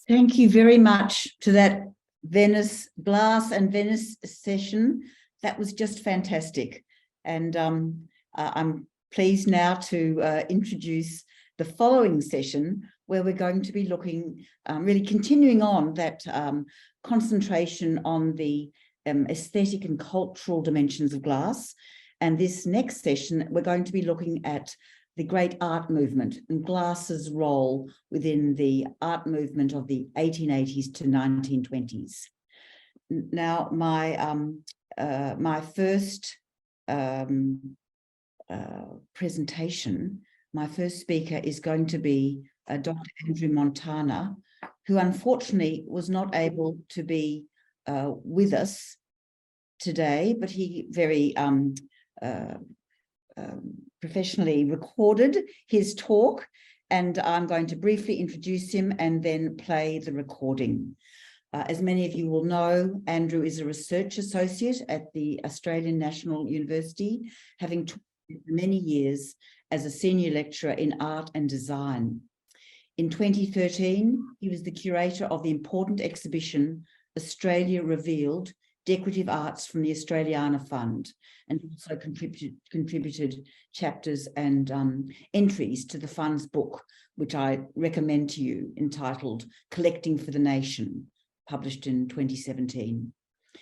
Thank you very much to that Venice glass and Venice session. That was just fantastic. And I'm pleased now to introduce the following session, where we're going to be looking, really continuing on that concentration on the aesthetic and cultural dimensions of glass. And this next session, we're going to be looking at the great art movement and glass's role within the art movement of the 1880s to 1920s. Now, my first presentation, my first speaker is going to be Dr. Andrew Montana, who unfortunately was not able to be with us today, but he very professionally recorded his talk, and I'm going to briefly introduce him and then play the recording. As many of you will know, Andrew is a research associate at the Australian National University, having taught for many years as a senior lecturer in art and design. In 2013, he was the curator of the important exhibition Australia Revealed, Decorative Arts from the Australiana Fund, and also contributed chapters and entries to the Fund's book, which I recommend to you, entitled Collecting for the Nation, published in 2017.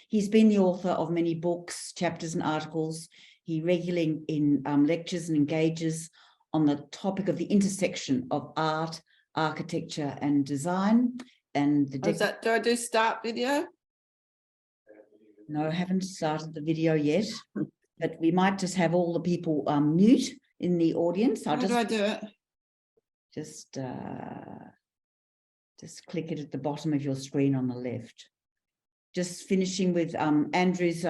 He's been the author of many books, chapters and articles. He regularly in lectures and engages on the topic of the intersection of art, architecture and design. And the do I do start video? No, I haven't started the video yet, but we might just have all the people mute in the audience. How do I do it? Just click it at the bottom of your screen on the left. Just finishing with Andrew's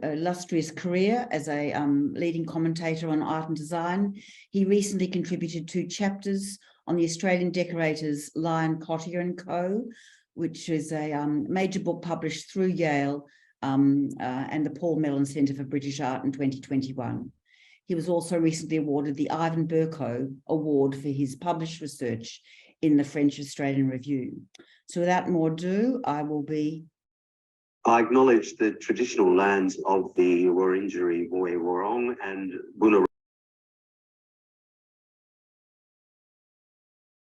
illustrious career as a leading commentator on art and design. He recently contributed 2 chapters on the Australian decorators Lion Cottier and Co., which is a major book published through Yale and the Paul Mellon Centre for British Art in 2021. He was also recently awarded the Ivan Berko Award for his published research in the French Australian Review. So without more ado, I I acknowledge the traditional lands of the Wurundjeri Woi-wurrung and Bunurong,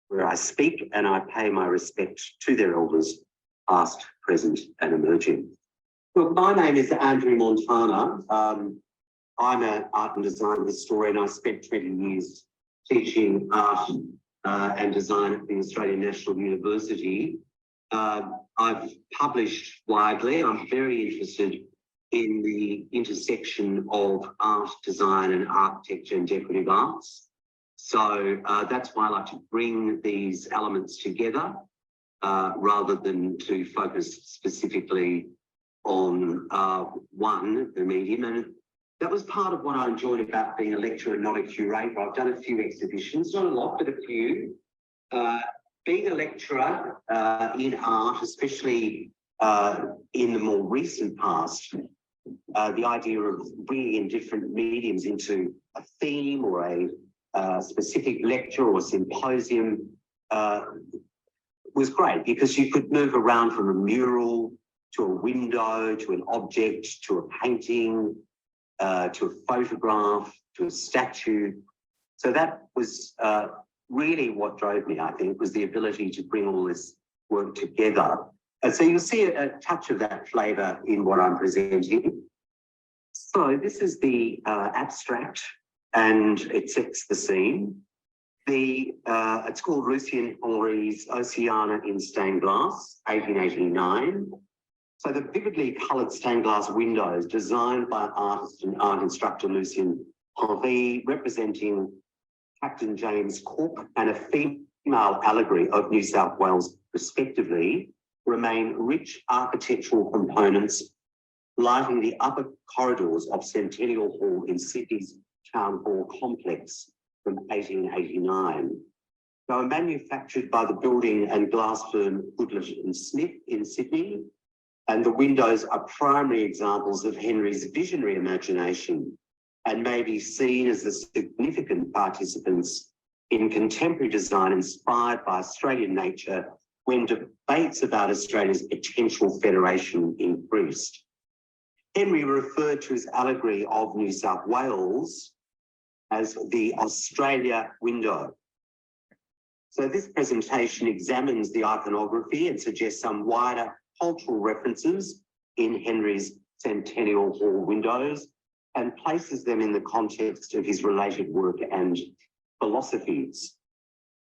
where I speak, and I pay my respect to their elders, past, present, and emerging. Look, my name is Andrew Montana. I'm an art and design historian. I spent 20 years teaching art and design at the Australian National University. I've published widely. I'm very interested in the intersection of art, design, and architecture and decorative arts. So that's why I like to bring these elements together rather than to focus specifically on one, the medium. And that was part of what I enjoyed about being a lecturer, not a curator. I've done a few exhibitions, not a lot, but a few. Being a lecturer in art, especially in the more recent past, the idea of bringing in different mediums into a theme or a specific lecture or symposium was great, because you could move around from a mural to a window, to an object, to a painting, to a photograph, to a statue. So that was really what drove me, I think, was the ability to bring all this work together. And so you'll see a touch of that flavour in what I'm presenting. So this is the abstract, and it sets the scene. It's called Lucien Henry's Oceana in Stained Glass, 1889. So the vividly coloured stained glass windows designed by artist and art instructor Lucien Henry, representing Captain James Cook and a female allegory of New South Wales, respectively, remain rich architectural components lighting the upper corridors of Centennial Hall in Sydney's Town Hall complex from 1889. They were manufactured by the building and glass firm Goodlett and Smith in Sydney, and the windows are primary examples of Henry's visionary imagination and may be seen as the significant participants in contemporary design inspired by Australian nature when debates about Australia's potential federation increased. Henry referred to his allegory of New South Wales as the Australia window. So this presentation examines the iconography and suggests some wider cultural references in Henry's Centennial Hall windows and places them in the context of his related work and philosophies.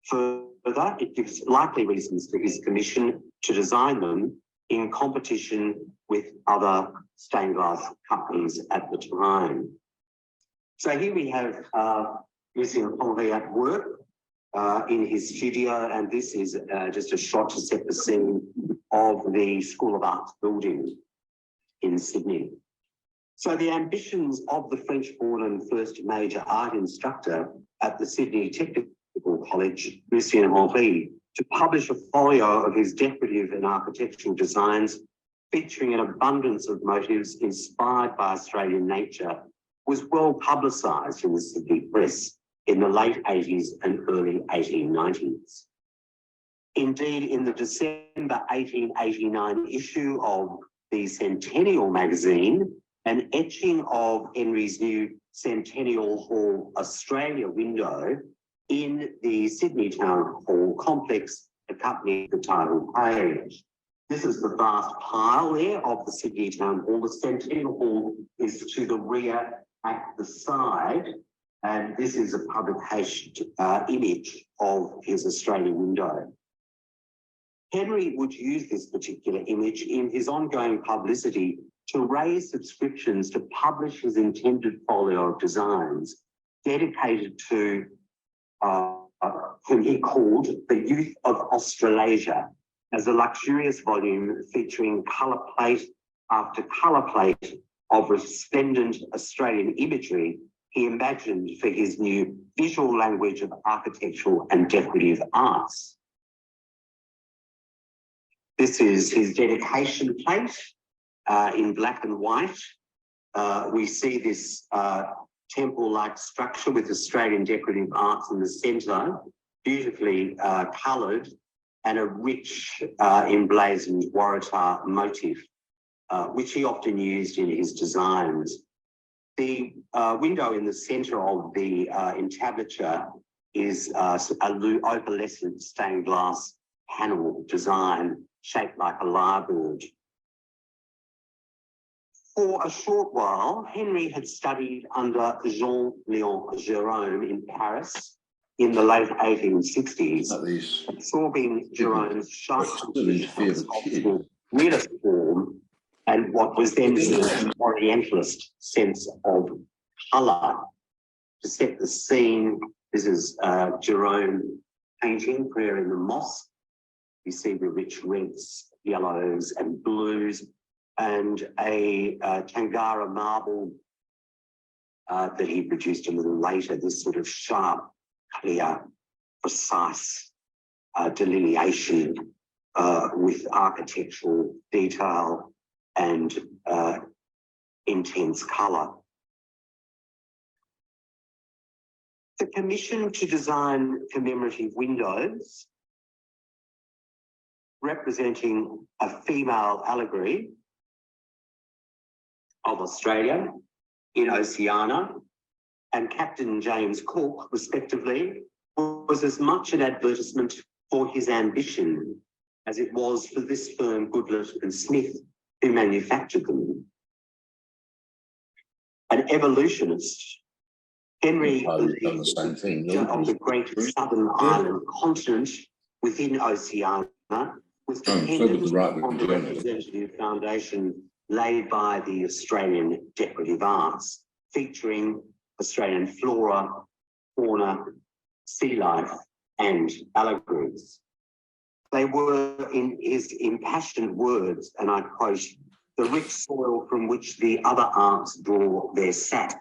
Further, it gives likely reasons for his commission to design them in competition with other stained glass companies at the time. So here we have Lucien Henry at work in his studio, and this is just a shot to set the scene of the School of Arts building in Sydney. So the ambitions of the French-born and first major art instructor at the Sydney Technical College, Lucien Henry, to publish a folio of his decorative and architectural designs featuring an abundance of motifs inspired by Australian nature was well publicised in the Sydney press in the late 80s and early 1890s. Indeed, in the December 1889 issue of the Centennial magazine, an etching of Henry's new Centennial Hall Australia window in the Sydney Town Hall complex accompanied the title page. This is the vast pile there of the Sydney Town Hall. The Centennial Hall is to the rear at the side, and this is a publication image of his Australian window. Henry would use this particular image in his ongoing publicity to raise subscriptions to publish his intended folio of designs dedicated to whom he called the Youth of Australasia, as a luxurious volume featuring colour plate after colour plate of resplendent Australian imagery he imagined for his new visual language of architectural and decorative arts. This is his dedication plate in black and white. We see this temple-like structure with Australian decorative arts in the centre, beautifully coloured, and a rich emblazoned Waratah motif, which he often used in his designs. The window in the centre of the entablature is a opalescent stained glass panel design shaped like a lyrebird. For a short while, Henry had studied under Jean-Léon Gérôme in Paris in the late 1860s, absorbing Gérôme's sharp realist form and what was then an Orientalist sense of colour. To set the scene, this is Gérôme painting Prayer in the Mosque. You see the rich reds, yellows and blues, and a Tangara marble that he produced a little later, this sort of sharp, clear, precise delineation with architectural detail and intense colour. The commission to design commemorative windows representing a female allegory of Australia in Oceania and Captain James Cook, respectively, was as much an advertisement for his ambition as it was for this firm, Goodlett and Smith, who manufactured them. An evolutionist, Henry believed the same of the great southern island continent within Oceania was dependent on the representative foundation laid by the Australian decorative arts, featuring Australian flora, fauna, sea life, and allegories. They were, in his impassioned words, and I quote, the rich soil from which the other arts draw their sap,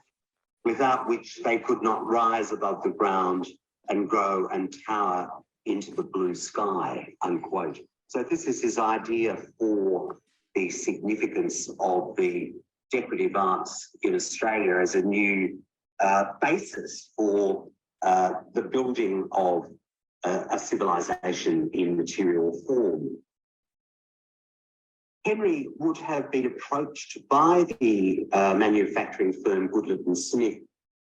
without which they could not rise above the ground and grow and tower into the blue sky, unquote. So this is his idea for the significance of the decorative arts in Australia as a new basis for the building of a civilization in material form. Henry would have been approached by the manufacturing firm Goodlett and Smith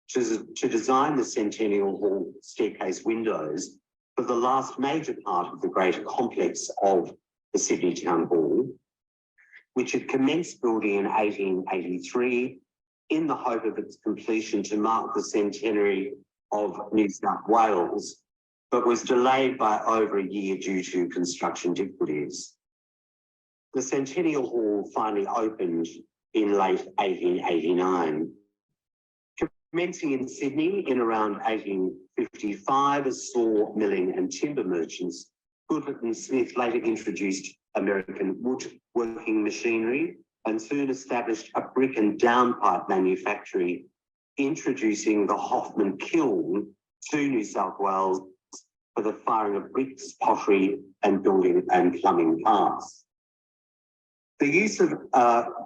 to design the Centennial Hall staircase windows for the last major part of the greater complex of the Sydney Town Hall, which had commenced building in 1883 in the hope of its completion to mark the centenary of New South Wales, but was delayed by over a year due to construction difficulties. The Centennial Hall finally opened in late 1889. Commencing in Sydney in around 1855 as saw milling and timber merchants, Goodlett and Smith later introduced American woodworking machinery and soon established a brick and downpipe manufactory, introducing the Hoffman kiln to New South Wales for the firing of bricks, pottery and building and plumbing parts. The use of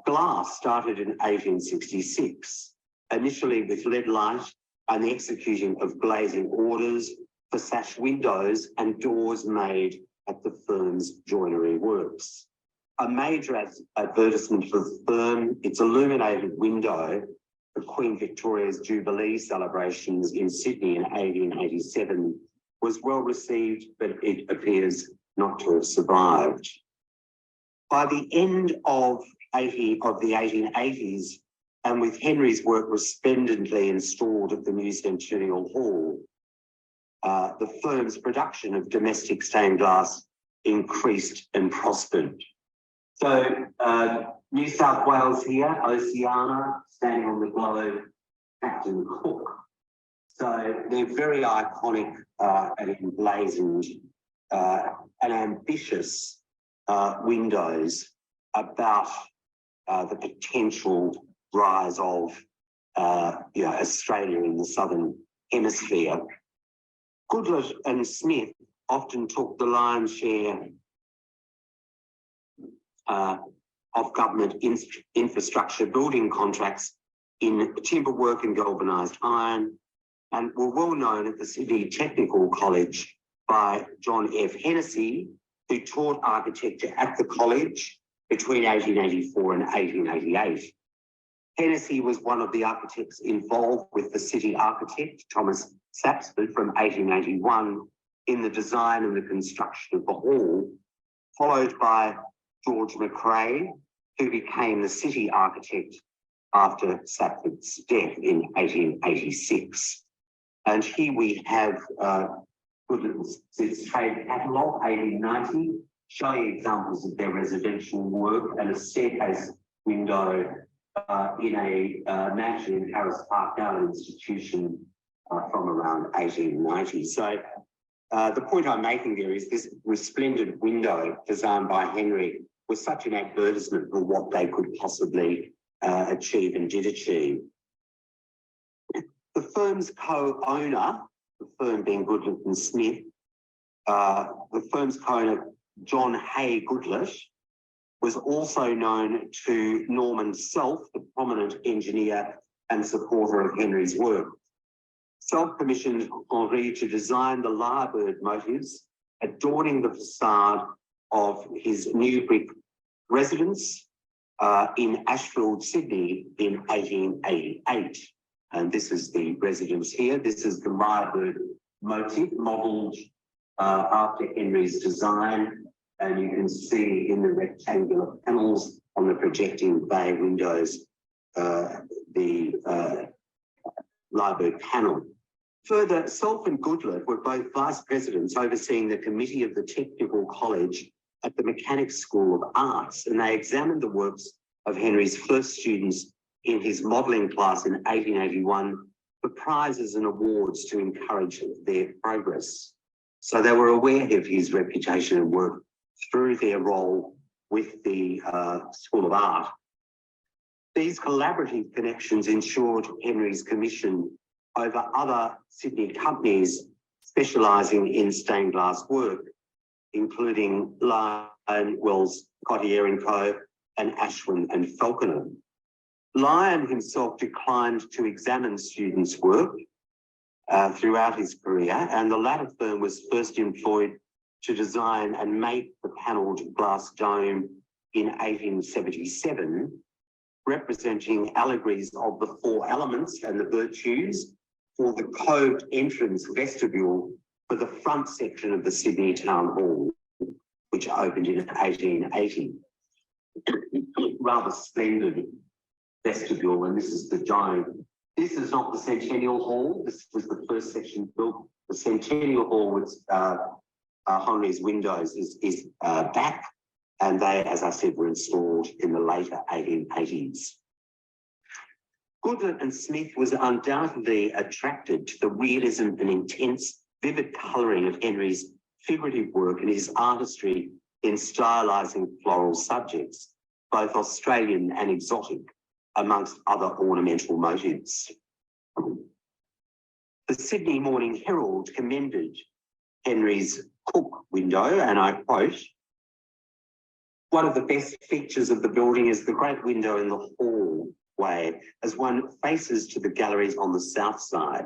glass started in 1866, initially with lead light and the executing of glazing orders for sash windows and doors made at the firm's joinery works. A major advertisement for the firm, its illuminated window for Queen Victoria's Jubilee celebrations in Sydney in 1887 was well received, but it appears not to have survived. By the end of the 1880s, and with Henry's work resplendently installed at the new Centennial Hall, the firm's production of domestic stained glass increased and prospered. So New South Wales here, Oceania, standing on the globe, Captain Cook. So they're very iconic and emblazoned and ambitious windows about the potential rise of Australia in the Southern Hemisphere. Goodlett and Smith often took the lion's share of government infrastructure building contracts in timber work and galvanised iron, and were well known at the Sydney Technical College by John F. Hennessy, who taught architecture at the college between 1884 and 1888. Hennessy was one of the architects involved with the city architect, Thomas Sapsford, from 1881 in the design and the construction of the hall, followed by George McRae, who became the city architect after Sapford's death in 1886. And here we have Goodlett's trade catalogue, 1890, showing examples of their residential work and a staircase window in a mansion in Harris Park, now an institution from around 1890. So the point I'm making there is this resplendent window designed by Henry was such an advertisement for what they could possibly achieve and did achieve. The firm's co-owner, the firm being Goodlett and Smith, the firm's co-owner, John Hay Goodlett, was also known to Norman Self, the prominent engineer and supporter of Henry's work. Self commissioned Henri to design the lyrebird motifs adorning the facade of his new brick residence in Ashfield, Sydney in 1888. And this is the residence here. This is the lyrebird motif modelled after Henry's design. And you can see in the rectangular panels on the projecting bay windows the lyrebird panel. Further, Self and Goodlett were both vice presidents overseeing the committee of the Technical College at the Mechanics School of Arts, and they examined the works of Henry's first students in his modelling class in 1881 for prizes and awards to encourage their progress. So they were aware of his reputation and work through their role with the School of Art. These collaborative connections ensured Henry's commission over other Sydney companies specialising in stained glass work, including Lyon, Wells, Cottier and Co, and Ashwin and Falconer. Lyon himself declined to examine students' work, throughout his career, and the latter firm was first employed to design and make the panelled glass dome in 1877, representing allegories of the four elements and the virtues for the coved entrance vestibule for the front section of the Sydney Town Hall, which opened in 1880. Rather splendid vestibule, and this is the dome. This is not the Centennial Hall. This was the first section built. The Centennial Hall with Henry's windows is back, and they, as I said, were installed in the later 1880s. Goodlett and Smith was undoubtedly attracted to the realism and intense, vivid colouring of Henry's figurative work and his artistry in stylising floral subjects, both Australian and exotic, amongst other ornamental motives. The Sydney Morning Herald commended Henry's Cook window, and I quote, "One of the best features of the building is the great window in the hallway as one faces to the galleries on the south side.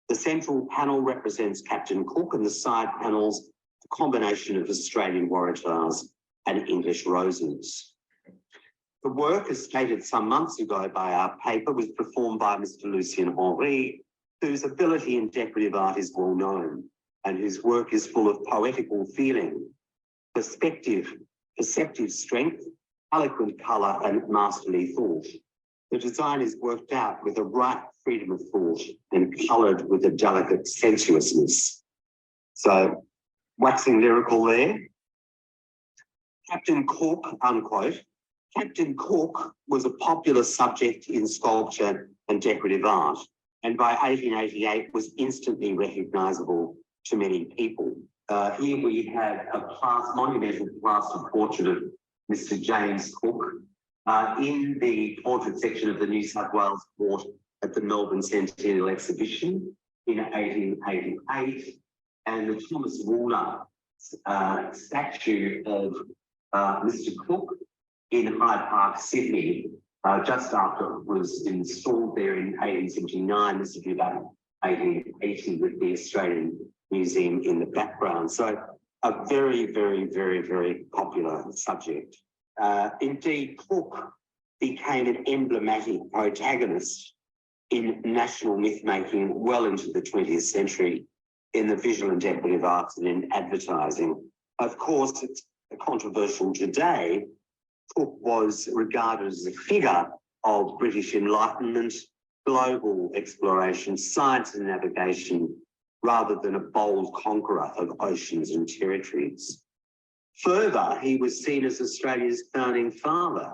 The central panel represents Captain Cook and the side panels a combination of Australian waratahs and English roses." The work, as stated some months ago by our paper, was performed by Mr. Lucien Henry, whose ability in decorative art is well known and whose work is full of poetical feeling, perspective, perceptive strength, eloquent colour and masterly thought. The design is worked out with a right freedom of thought and coloured with a delicate sensuousness. So, waxing lyrical there. Captain Cook, unquote. Captain Cook was a popular subject in sculpture and decorative art, and by 1888 was instantly recognisable to many people. Here we have a monumental plaster portrait of Mr. James Cook in the portrait section of the New South Wales Court at the Melbourne Centennial Exhibition in 1888, and the Thomas Warner statue of Mr. Cook in Hyde Park, Sydney, just after it was installed there in 1879. This would be about 1880 with the Australian Museum in the background. So a very, very, very, very popular subject. Indeed, Cook became an emblematic protagonist in national myth-making well into the 20th century in the visual and decorative arts and in advertising. Of course, it's controversial today. Cook was regarded as a figure of British Enlightenment, global exploration, science and navigation, rather than a bold conqueror of oceans and territories. Further, he was seen as Australia's founding father,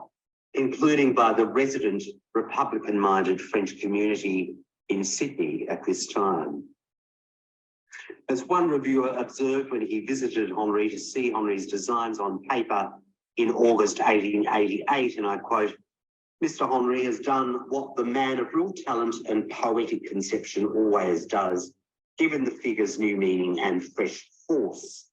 including by the resident Republican-minded French community in Sydney at this time. As one reviewer observed when he visited Henry to see Henry's designs on paper in August 1888, and I quote, "Mr. Henry has done what the man of real talent and poetic conception always does, given the figures new meaning and fresh force,"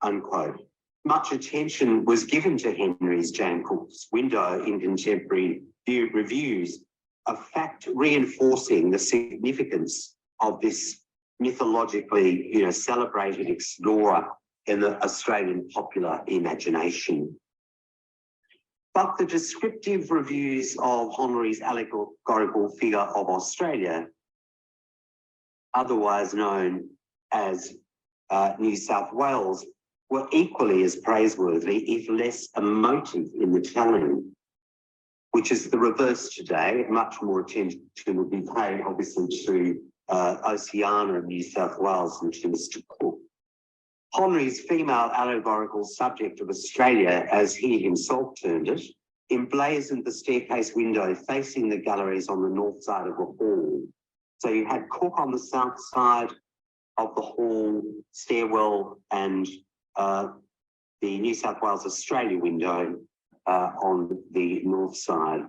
unquote. Much attention was given to Henry's James Cook's window in contemporary reviews, a fact reinforcing the significance of this mythologically, celebrated explorer in the Australian popular imagination. But the descriptive reviews of Henry's allegorical figure of Australia, otherwise known as New South Wales, were equally as praiseworthy, if less emotive in the telling, which is the reverse today. Much more attention will be paid, obviously, to Oceania, New South Wales, and to Mr. Cook. Henry's female allegorical subject of Australia, as he himself termed it, emblazoned the staircase window facing the galleries on the north side of the hall. So you had Cook on the south side of the hall stairwell and the New South Wales Australia window on the north side.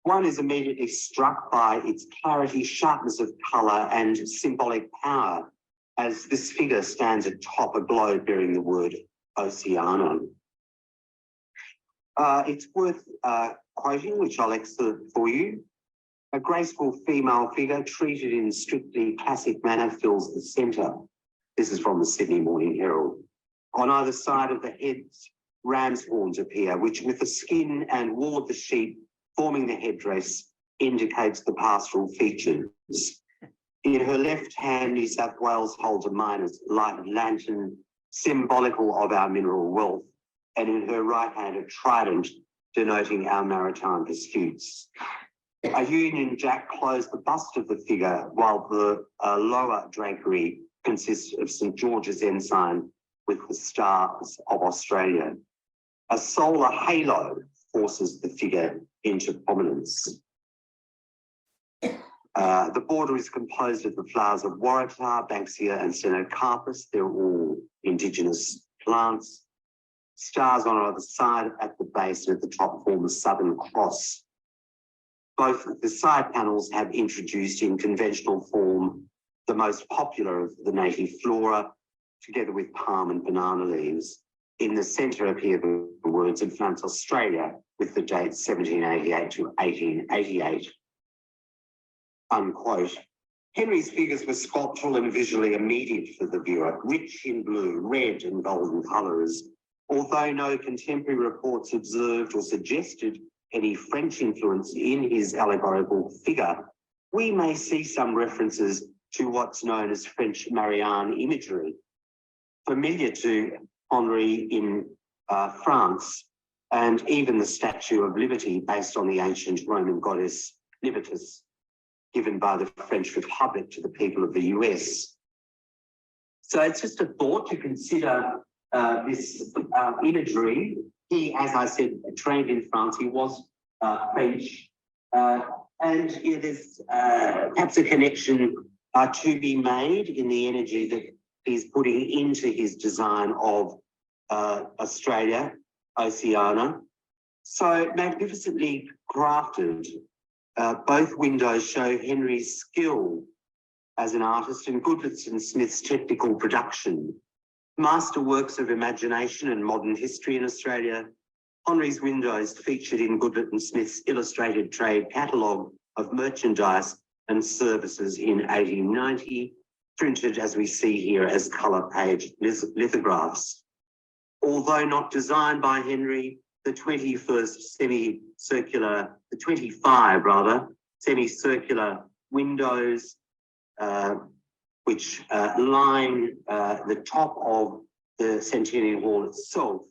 One is immediately struck by its clarity, sharpness of colour and symbolic power, as this figure stands atop a globe bearing the word Oceania. It's worth quoting, which I'll excerpt for you. A graceful female figure treated in strictly classic manner fills the centre. This is from the Sydney Morning Herald. On either side of the heads, ram's horns appear, which with the skin and wool of the sheep forming the headdress indicates the pastoral features. In her left hand, New South Wales holds a miner's lighted lantern, symbolical of our mineral wealth, and in her right hand, a trident denoting our maritime pursuits. A Union Jack closed the bust of the figure, while the lower drapery consists of St George's ensign with the stars of Australia. A solar halo forces the figure into prominence. The border is composed of the flowers of Waratah, Banksia and Stenocarpus. They're all indigenous plants. Stars on either side at the base and at the top form the Southern Cross. Both the side panels have introduced in conventional form the most popular of the native flora, together with palm and banana leaves. In the centre appear the words "Advance Australia" with the dates 1788 to 1888. Unquote. Henry's figures were sculptural and visually immediate for the viewer, rich in blue, red and golden colours. Although no contemporary reports observed or suggested any French influence in his allegorical figure, we may see some references to what's known as French Marianne imagery, familiar to Henri in France, and even the Statue of Liberty based on the ancient Roman goddess Libertas, given by the French Republic to the people of the US. So it's just a thought to consider this imagery. He, as I said, trained in France. He was French. And there's perhaps a connection to be made in the energy that he's putting into his design of Australia, Oceania. So magnificently crafted, both windows show Henry's skill as an artist and Goodletts and Smith's technical production. Masterworks of imagination and modern history in Australia, Henry's windows featured in Goodlett and Smith's illustrated trade catalogue of merchandise and services in 1890, printed as we see here as colour page lithographs. Although not designed by Henry, the 25 semicircular windows which line the top of the Centennial Hall itself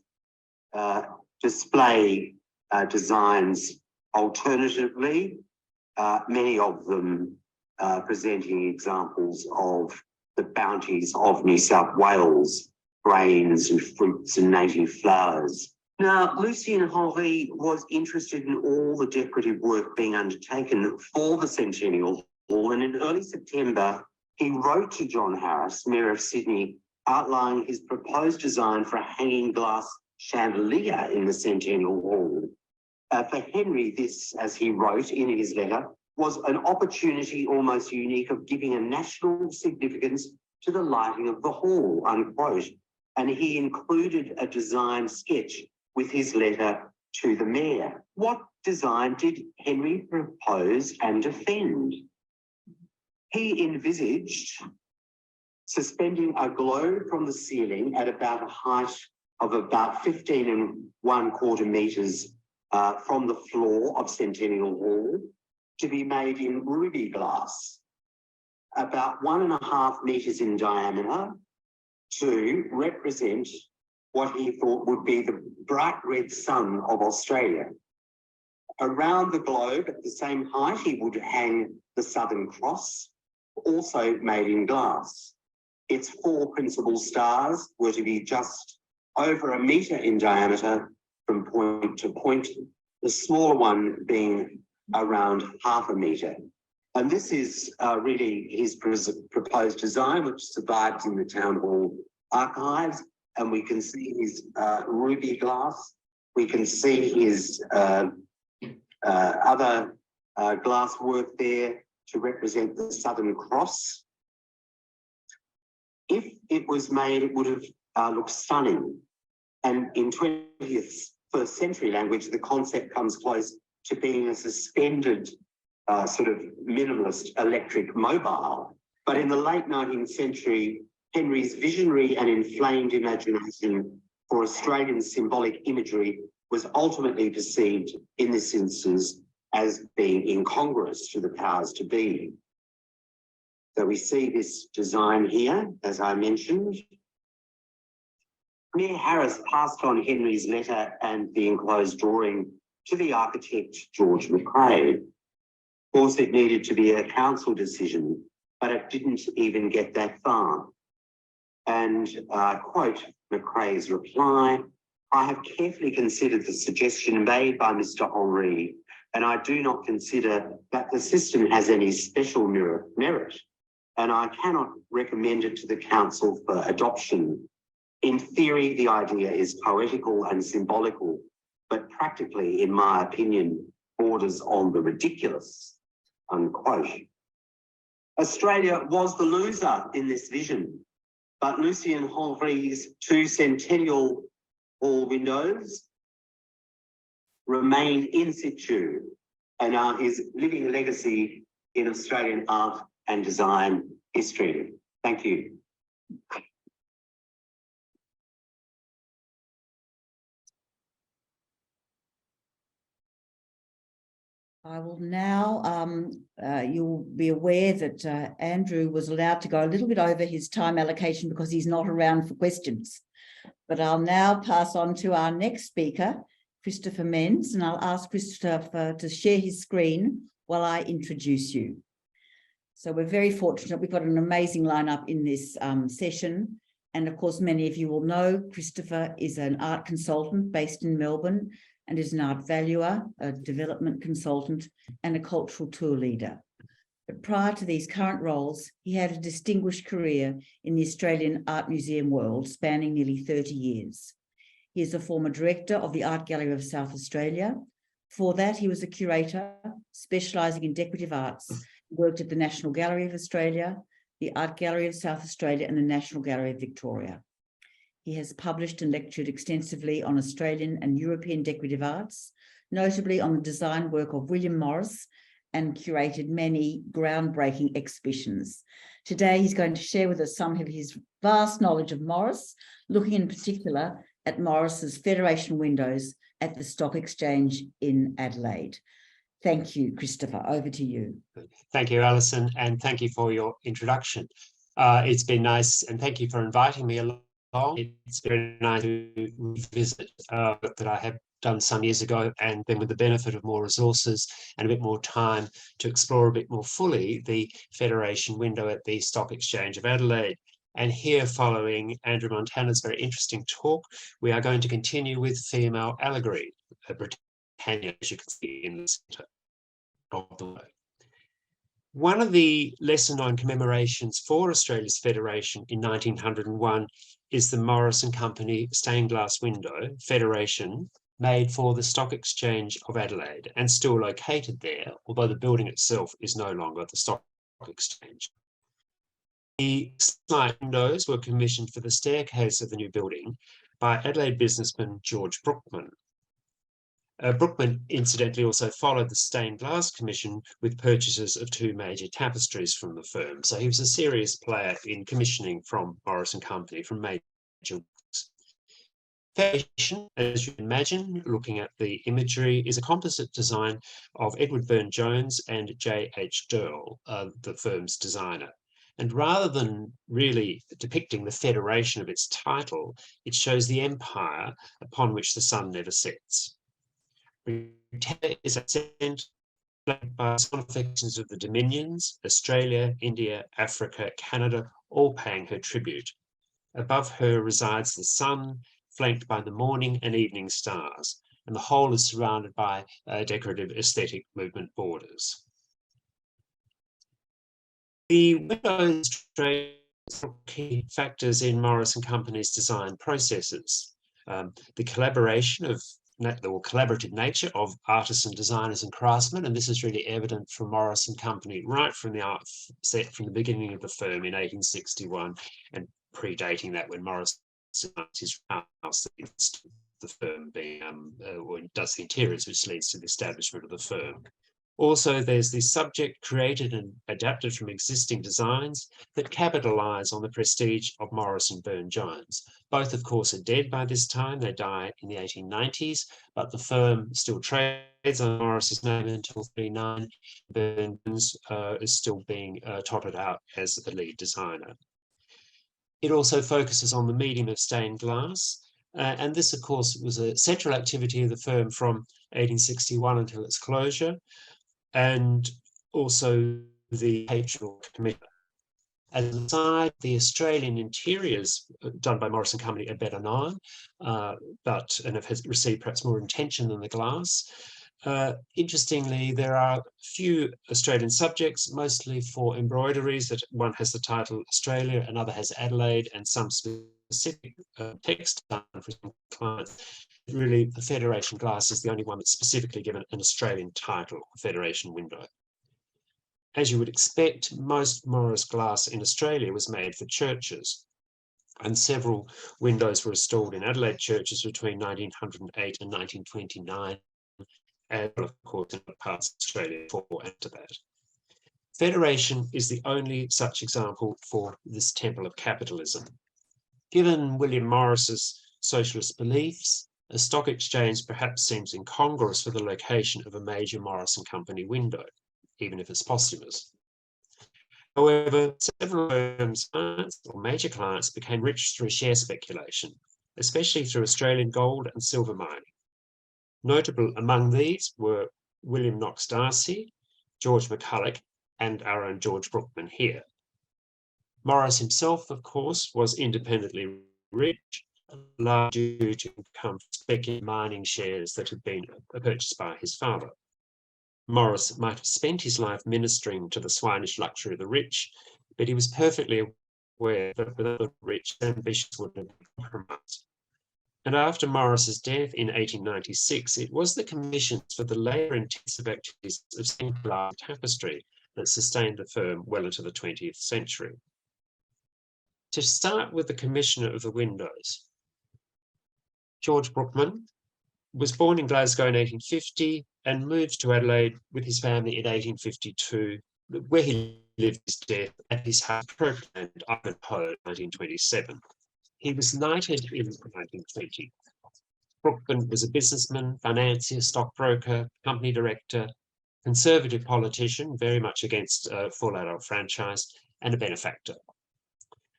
display designs alternatively, many of them presenting examples of the bounties of New South Wales, grains and fruits and native flowers. Now, Lucien Henry was interested in all the decorative work being undertaken for the Centennial Hall, and in early September, he wrote to John Harris, Mayor of Sydney, outlining his proposed design for a hanging glass chandelier in the Centennial Hall. For Henry, this, as he wrote in his letter, was an opportunity almost unique of giving a national significance to the lighting of the hall, unquote. And he included a design sketch with his letter to the mayor. What design did Henry propose and defend? He envisaged suspending a globe from the ceiling at about a height of about 15¼ metres from the floor of Centennial Hall, to be made in ruby glass, about 1½ metres in diameter, to represent what he thought would be the bright red sun of Australia. Around the globe, at the same height, he would hang the Southern Cross, also made in glass. Its 4 principal stars were to be just over 1 metre in diameter from point to point, the smaller one being around ½ metre. And this is really his proposed design, which survives in the Town Hall archives. And we can see his ruby glass. We can see his other glass work there to represent the Southern Cross. If it was made, it would have looked stunning. And in 21st century language, the concept comes close to being a suspended sort of minimalist electric mobile. But in the late 19th century, Henry's visionary and inflamed imagination for Australian symbolic imagery was ultimately perceived in this instance as being incongruous to the powers to be. So we see this design here, as I mentioned. Mayor Harris passed on Henry's letter and the enclosed drawing to the architect, George McRae. Of course, it needed to be a council decision, but it didn't even get that far. And quote McRae's reply, "I have carefully considered the suggestion made by Mr. Henry, and I do not consider that the system has any special merit, and I cannot recommend it to the council for adoption. In theory, the idea is poetical and symbolical, but practically, in my opinion, borders on the ridiculous," unquote. Australia was the loser in this vision, but Lucien Henry's two centennial hall windows remain in situ and are his living legacy in Australian art and design history. Thank you. I will now, you'll be aware that Andrew was allowed to go a little bit over his time allocation because he's not around for questions. But I'll now pass on to our next speaker, Christopher Menz, and I'll ask Christopher to share his screen while I introduce you. So we're very fortunate. We've got an amazing lineup in this session. And of course, many of you will know Christopher is an art consultant based in Melbourne and is an art valuer, a development consultant, and a cultural tour leader. But prior to these current roles, he had a distinguished career in the Australian art museum world, spanning nearly 30 years. He is a former director of the Art Gallery of South Australia. For that, he was a curator specialising in decorative arts. He worked at the National Gallery of Australia, the Art Gallery of South Australia, and the National Gallery of Victoria. He has published and lectured extensively on Australian and European decorative arts, notably on the design work of William Morris, and curated many groundbreaking exhibitions. Today, he's going to share with us some of his vast knowledge of Morris, looking in particular at Morris's Federation windows at the Stock Exchange in Adelaide. Thank you, Christopher. Over to you. Thank you, Alison, and thank you for your introduction. It's been nice, and thank you for inviting me along. It's very nice to revisit that I have done some years ago, and then with the benefit of more resources and a bit more time to explore a bit more fully the Federation window at the Stock Exchange of Adelaide. And here, following Andrew Montana's very interesting talk, we are going to continue with female allegory, Britannia, as you can see in the centre of the way. One of the lesser-known commemorations for Australia's Federation in 1901 is the Morris and Company stained glass window, Federation, made for the Stock Exchange of Adelaide and still located there, although the building itself is no longer the Stock Exchange. The slide windows were commissioned for the staircase of the new building by Adelaide businessman George Brookman. Brookman incidentally also followed the stained glass commission with purchases of two major tapestries from the firm. So he was a serious player in commissioning from Morris and Company from major works. Federation, as you can imagine, looking at the imagery, is a composite design of Edward Burne-Jones and J.H. Durrell, the firm's designer. And rather than really depicting the federation of its title, it shows the empire upon which the sun never sets. Britannia is accent by personifications of the dominions, Australia, India, Africa, Canada, all paying her tribute. Above her resides the sun, flanked by the morning and evening stars, and the whole is surrounded by decorative aesthetic movement borders. The windows illustrate key factors in Morris and Company's design processes. The collaboration of the collaborative nature of artists and designers and craftsmen, and this is really evident from Morris and Company right from the beginning of the firm in 1861, and predating that when Morris his house, the firm being does the interiors, which leads to the establishment of the firm. Also, there's the subject created and adapted from existing designs that capitalise on the prestige of Morris and Burne-Jones. Both, of course, are dead by this time. They die in the 1890s, but the firm still trades on Morris's name until 1939. Burne-Jones is still being trotted out as the lead designer. It also focuses on the medium of stained glass. And this, of course, was a central activity of the firm from 1861 until its closure, and also the Patronal Committee. As an aside, the Australian interiors done by Morris & Company are better known, and have received perhaps more attention than the glass. Interestingly, there are few Australian subjects, mostly for embroideries, that one has the title Australia, another has Adelaide, and some specific text done for some clients. Really, the Federation glass is the only one that's specifically given an Australian title, Federation window. As you would expect, most Morris glass in Australia was made for churches, and several windows were installed in Adelaide churches between 1908 and 1929, and of course in other parts of Australia before after that. Federation is the only such example for this temple of capitalism. Given William Morris's socialist beliefs, a stock exchange perhaps seems incongruous for the location of a major Morris & Company window, even if it's posthumous. However, several firms' clients or major clients became rich through share speculation, especially through Australian gold and silver mining. Notable among these were William Knox Darcy, George McCulloch, and our own George Brookman here. Morris himself, of course, was independently rich, largely due to income from speculative mining shares that had been purchased by his father. Morris might have spent his life ministering to the swinish luxury of the rich, but he was perfectly aware that without the rich, ambitions would have been compromised. And after Morris's death in 1896, it was the commissions for the labour-intensive activities of stained glass tapestry that sustained the firm well into the 20th century. To start with the commissioner of the windows, George Brookman was born in Glasgow in 1850 and moved to Adelaide with his family in 1852, where he lived his death at his house proclaimed Ivanhoe in 1927. He was knighted in 1920. Brookman was a businessman, financier, stockbroker, company director, conservative politician, very much against full adult franchise, and a benefactor.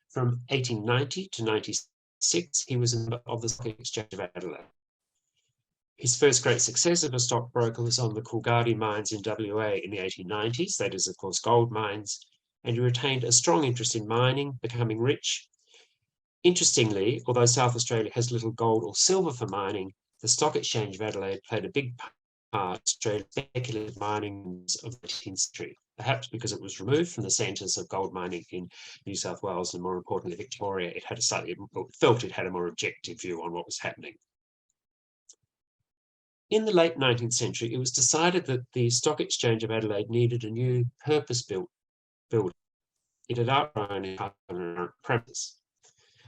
From 1890 to 96, he was a member of the Stock Exchange of Adelaide. His first great success as a stockbroker was on the Coolgardie mines in WA in the 1890s, that is, of course, gold mines, and he retained a strong interest in mining, becoming rich. Interestingly, although South Australia has little gold or silver for mining, the Stock Exchange of Adelaide played a big part in Australia's speculative mining of the 18th century, perhaps because it was removed from the centres of gold mining in New South Wales and, more importantly, Victoria. It had felt it had a more objective view on what was happening. In the late 19th century, it was decided that the Stock Exchange of Adelaide needed a new purpose-built building. It had outgrown its current premise.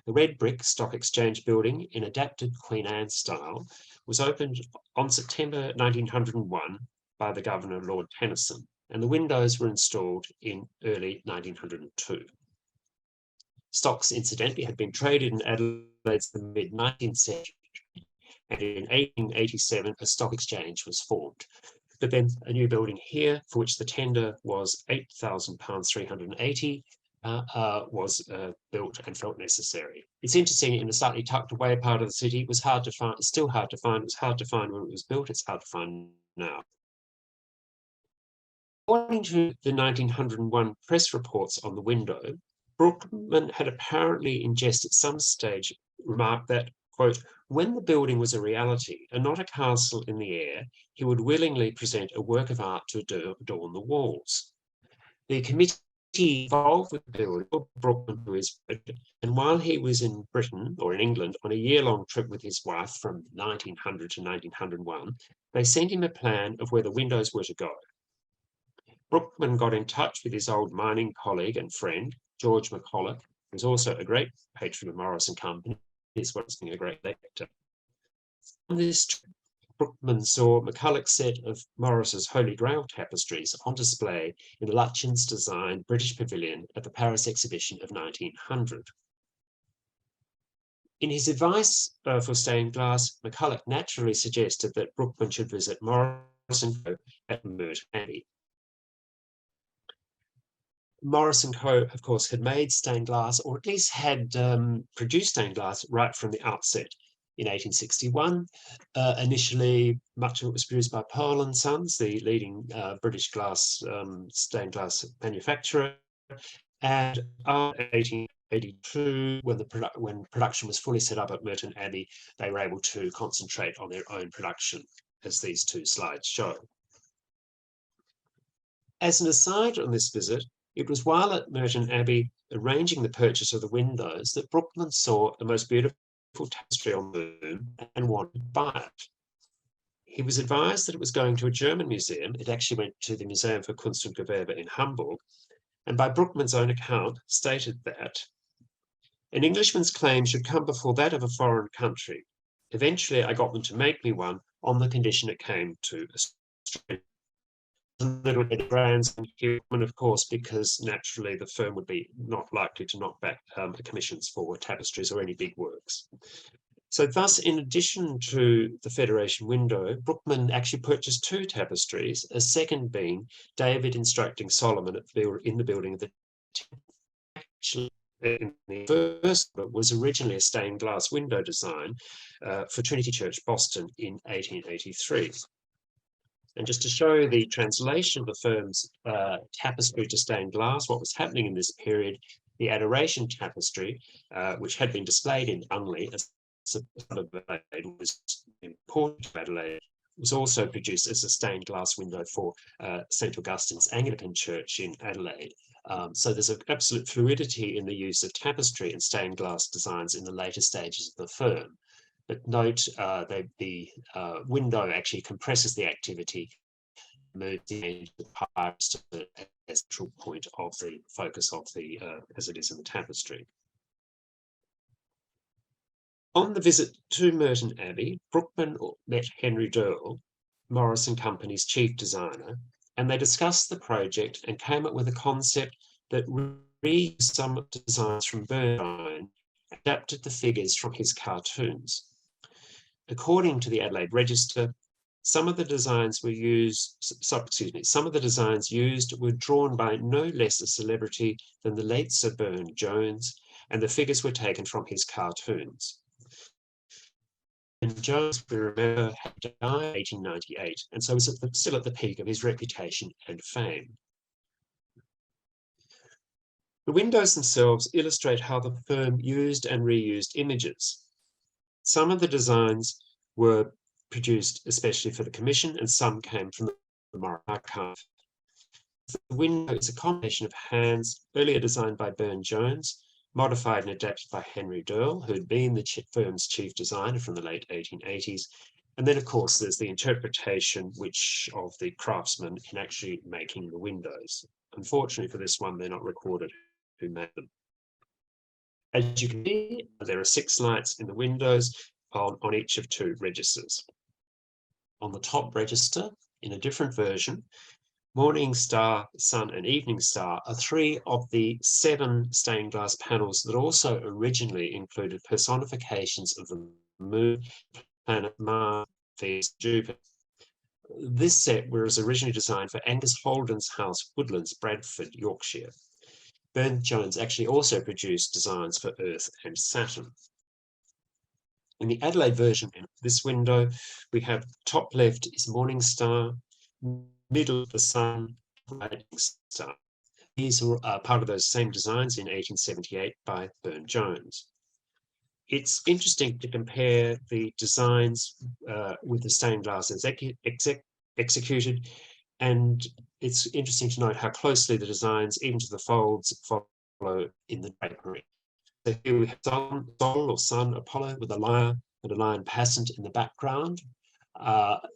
The red brick Stock Exchange building, in adapted Queen Anne style, was opened on September 1901 by the Governor, Lord Tennyson, and the windows were installed in early 1902. Stocks, incidentally, had been traded in Adelaide since the mid-19th century, and in 1887 a stock exchange was formed. But then a new building here, for which the tender was £8,380, was built and felt necessary. It's interesting, in a slightly tucked away part of the city, it was hard to find, it's still hard to find, it was hard to find when it was built, it's hard to find now. According to the 1901 press reports on the window, Brookman had apparently in jest at some stage remarked that, quote, when the building was a reality and not a castle in the air, he would willingly present a work of art to adorn the walls. The committee involved with the building, Brookman, who is, and while he was in Britain or in England on a year-long trip with his wife from 1900 to 1901, they sent him a plan of where the windows were to go. Brookman got in touch with his old mining colleague and friend, George McCulloch, who was also a great patron of Morris & Company, as well as being a great lector. On this trip, Brookman saw McCulloch's set of Morris's Holy Grail tapestries on display in the Lutyens-designed British Pavilion at the Paris exhibition of 1900. In his advice for stained glass, McCulloch naturally suggested that Brookman should visit Morris & Co. at Merton Abbey. Morris & Co., of course, had made stained glass, or at least had produced stained glass right from the outset. In 1861, initially, much of it was produced by Pearl & Sons, the leading British stained glass manufacturer. And after 1882, when production was fully set up at Merton Abbey, they were able to concentrate on their own production, as these two slides show. As an aside on this visit, it was while at Merton Abbey arranging the purchase of the windows that Brookman saw the most beautiful tapestry on the room and wanted to buy it. He was advised that it was going to a German museum. It actually went to the Museum für Kunst und Gewerbe in Hamburg, and by Brookman's own account stated that an Englishman's claim should come before that of a foreign country. Eventually, I got them to make me one on the condition it came to Australia. Little brands and human, of course, because naturally the firm would be not likely to knock back the commissions for tapestries or any big works. So thus, in addition to the Federation window, Brookman actually purchased two tapestries, a second being David instructing Solomon in the building of the temple. In the first was originally a stained glass window design for Trinity Church, Boston in 1883. And just to show the translation of the firm's tapestry to stained glass, what was happening in this period, the Adoration tapestry, which had been displayed in Unley as part of Adelaide, was imported to Adelaide, was also produced as a stained glass window for St. Augustine's Anglican Church in Adelaide. So there's an absolute fluidity in the use of tapestry and stained glass designs in the later stages of the firm. But note the window actually compresses the activity, moves the pipes to the central point of the focus of the, as it is in the tapestry. On the visit to Merton Abbey, Brookman met Henry Durrell, Morris & Company's chief designer, and they discussed the project and came up with a concept that reused some of the designs from Bernstein, adapted the figures from his cartoons. According to the Adelaide Register, some of the designs used were drawn by no less a celebrity than the late Sir Burne-Jones, and the figures were taken from his cartoons. And Jones, we remember, had died in 1898, and so was still at the peak of his reputation and fame. The windows themselves illustrate how the firm used and reused images. Some of the designs were produced especially for the commission, and some came from the Morris archive. The window is a combination of hands, earlier designed by Burne-Jones, modified and adapted by Henry Durrell, who had been the firm's chief designer from the late 1880s. And then, of course, there's the interpretation of the craftsman in actually making the windows. Unfortunately for this one, they're not recorded who made them. As you can see, there are 6 lights in the windows on each of 2 registers. On the top register, in a different version, Morning Star, Sun and Evening Star are 3 of the 7 stained glass panels that also originally included personifications of the Moon, planet Mars, Venus, Jupiter. This set was originally designed for Angus Holden's house, Woodlands, Bradford, Yorkshire. Burne-Jones actually also produced designs for Earth and Saturn. In the Adelaide version in this window, we have top left is Morning Star, middle the Sun, right Star. These were part of those same designs in 1878 by Burne-Jones. It's interesting to compare the designs with the stained glass executed, and it's interesting to note how closely the designs, even to the folds, follow in the drapery. So here we have Sol or Sun Apollo with a lyre and a lion passant in the background.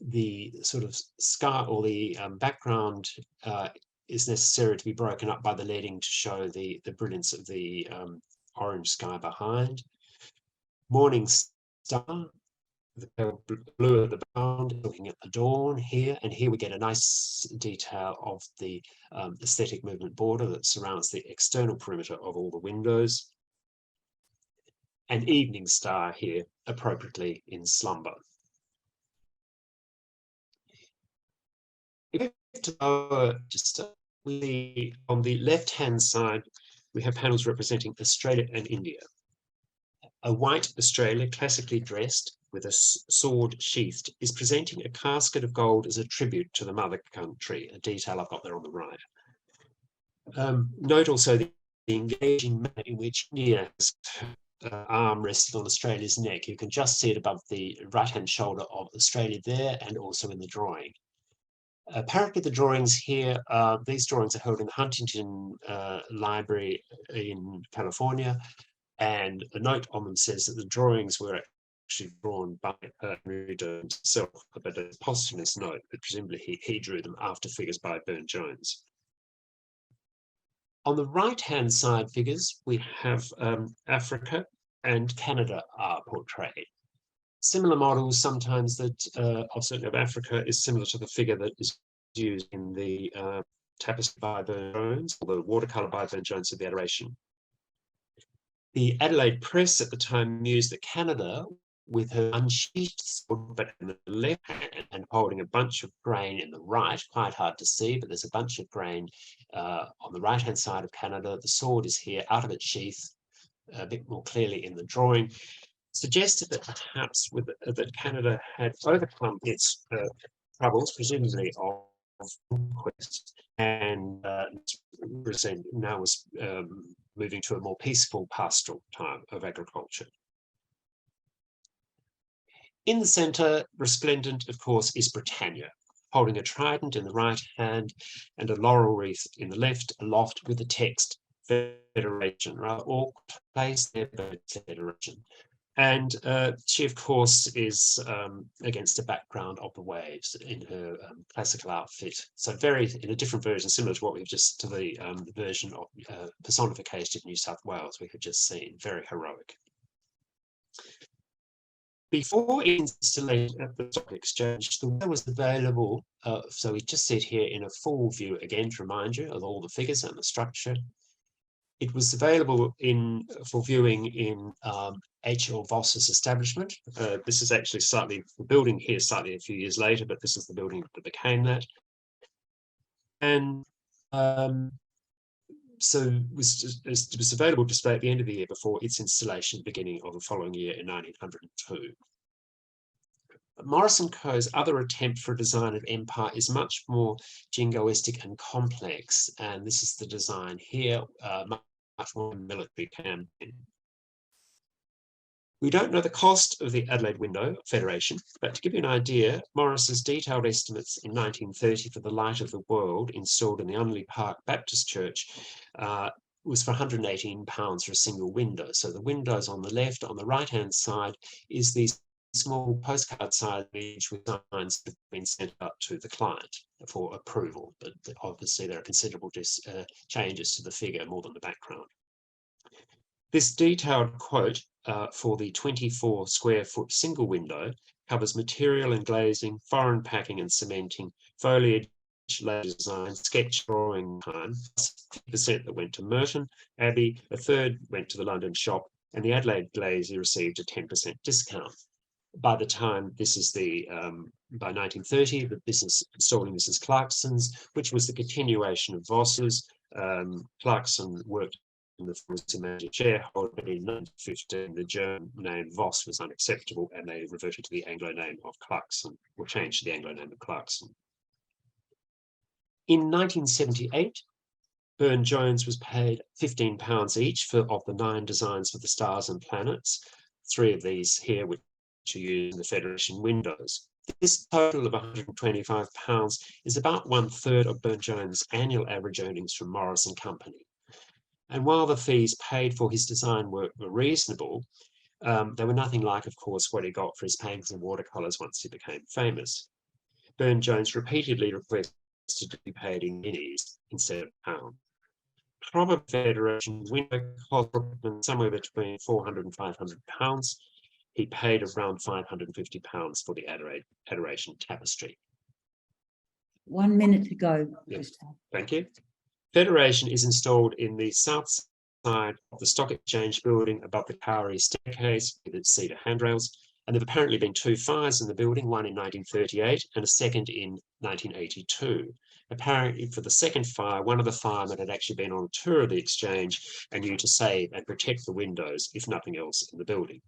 The sort of sky or the background is necessary to be broken up by the leading to show the brilliance of the orange sky behind. Morning Star, the pale blue at the background, looking at the dawn here, and here we get a nice detail of the aesthetic movement border that surrounds the external perimeter of all the windows. An evening star here, appropriately in slumber. If we on the left-hand side, we have panels representing Australia and India. A white Australia, classically dressed with a sword sheathed, is presenting a casket of gold as a tribute to the mother country, a detail I've got there on the right. Note also the engaging manner in which India has arm resting on Australia's neck. You can just see it above the right-hand shoulder of Australia there, and also in the drawing. Apparently the drawings here, these drawings are held in the Huntington Library in California, and a note on them says that the drawings were actually drawn by Henry himself, but a posthumous note, but presumably he drew them after figures by Burne-Jones. On the right-hand side figures, we have Africa and Canada are portrayed. Similar models sometimes that certainly of Africa is similar to the figure that is used in the tapestry by Burne-Jones, or the watercolour by Burne-Jones of the Adoration. The Adelaide Press at the time mused that Canada, with her unsheathed sword but in the left hand and holding a bunch of grain in the right, quite hard to see, but there's a bunch of grain on the right-hand side of Canada. The sword is here out of its sheath, a bit more clearly in the drawing, suggested that perhaps that Canada had overcome its troubles, presumably of conquest, and now was moving to a more peaceful pastoral time of agriculture. In the centre, resplendent, of course, is Britannia, holding a trident in the right hand and a laurel wreath in the left, aloft with the text Federation, rather awkward place there, but Federation. And she, of course, is against a background of the waves in her classical outfit. So in a different version, similar to what we've just, to the version of personification of New South Wales we have just seen, very heroic. Before installation at the stock exchange, the way was available, so we just sit here in a full view again to remind you of all the figures and the structure. It was available for viewing in H.L. Voss's establishment. This is actually the building here slightly a few years later, but this is the building that became that. And so it was available display at the end of the year before its installation beginning of the following year in 1902. Morris & Co.'s other attempt for a design of Empire is much more jingoistic and complex, and this is the design here, much more military campaign. We don't know the cost of the Adelaide Window Federation, but to give you an idea, Morris's detailed estimates in 1930 for the Light of the World installed in the Unley Park Baptist Church was for £118 for a single window. So the windows on the left, on the right-hand side, is these small postcard size image with signs that have been sent up to the client for approval, but obviously there are considerable changes to the figure more than the background. This detailed quote for the 24 square foot single window covers material and glazing, foreign packing and cementing, foliage, laser design, sketch drawing time, 50% that went to Merton Abbey, a third went to the London shop, and the Adelaide glazier received a 10% discount. By the time this is by 1930, the business installing Mrs. Clarkson's, which was the continuation of Voss's. Clarkson worked in the firm as a major shareholder, but in 1915, the German name Voss was unacceptable, and they reverted to the Anglo name of Clarkson, or changed to the Anglo name of Clarkson. In 1978, Burne-Jones was paid £15 each of the 9 designs for the stars and planets, 3 of these here, which are used in the Federation windows. This total of £125 is about 1/3 of Burne-Jones' annual average earnings from Morris and Company. And while the fees paid for his design work were reasonable, they were nothing like, of course, what he got for his paintings and watercolours once he became famous. Burne-Jones repeatedly requested to be paid in guineas instead of pounds. Probably Federation window cost somewhere between £400 and £500. he paid around £550 for the Adoration Tapestry. 1 minute to go, Yep. Christopher. Thank you. Federation is installed in the south side of the Stock Exchange building above the Cowrie staircase with its cedar handrails. And there have apparently been 2 fires in the building, one in 1938 and a second in 1982. Apparently for the second fire, one of the firemen had actually been on a tour of the exchange and knew to save and protect the windows, if nothing else, in the building.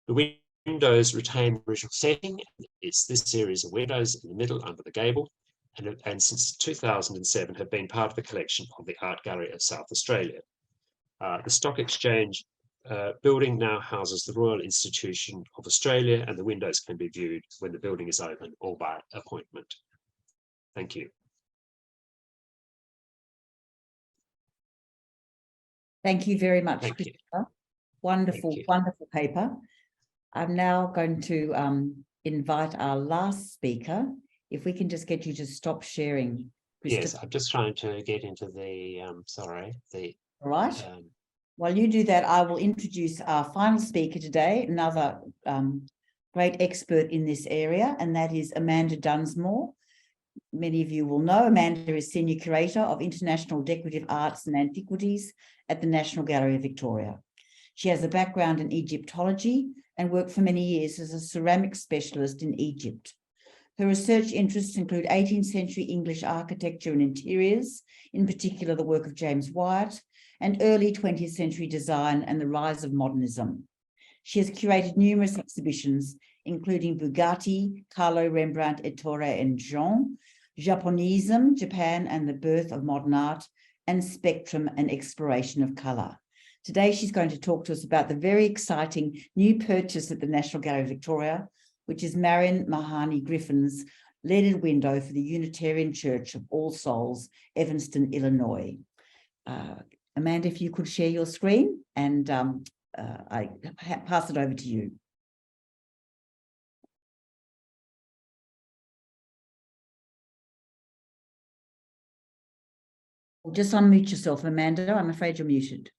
The windows retain the original setting. It's this series of windows in the middle under the gable, and since 2007 have been part of the collection of the Art Gallery of South Australia. The Stock Exchange building now houses the Royal Institution of Australia, and the windows can be viewed when the building is open or by appointment. Thank you. Thank you very much, Thank you. Christopher. Wonderful, Thank you. wonderful paper. I'm now going to invite our last speaker. If we can just get you to stop sharing, Christopher. Yes, I'm just trying to get into the, All right. While you do that, I will introduce our final speaker today, another great expert in this area, and that is Amanda Dunsmore. Many of you will know Amanda is Senior Curator of International Decorative Arts and Antiquities at the National Gallery of Victoria. She has a background in Egyptology and worked for many years as a ceramic specialist in Egypt. Her research interests include 18th century English architecture and interiors, in particular the work of James Wyatt, and early 20th century design and the rise of modernism. She has curated numerous exhibitions, including Bugatti, Carlo, Rembrandt, Ettore, and Jean, Japonism, Japan and the Birth of Modern Art, and Spectrum and Exploration of Colour. Today, she's going to talk to us about the very exciting new purchase at the National Gallery of Victoria, which is Marion Mahoney Griffin's leaded window for the Unitarian Church of All Souls, Evanston, Illinois. Amanda, if you could share your screen, and I pass it over to you. Just unmute yourself, Amanda. I'm afraid you're muted.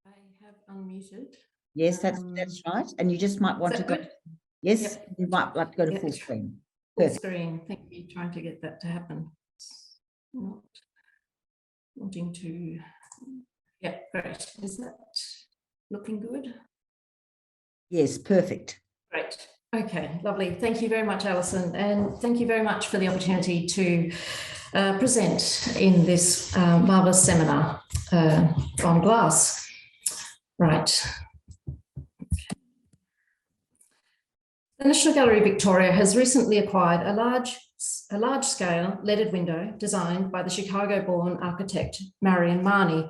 I have unmuted. Yes, that's right. And you just might want to go. Good? Yes, Yep. you might like to go to Yep. full screen. Full Perfect. screen. Thank you. Trying to get that to happen. Not wanting to. Yeah, great. Is that looking good? Yes, perfect. Great. Okay, lovely. Thank you very much, Alison, and thank you very much for the opportunity to present in this marvellous seminar on glass. Right. The National Gallery of Victoria has recently acquired a large-scale leaded window designed by the Chicago-born architect Marion Mahoney,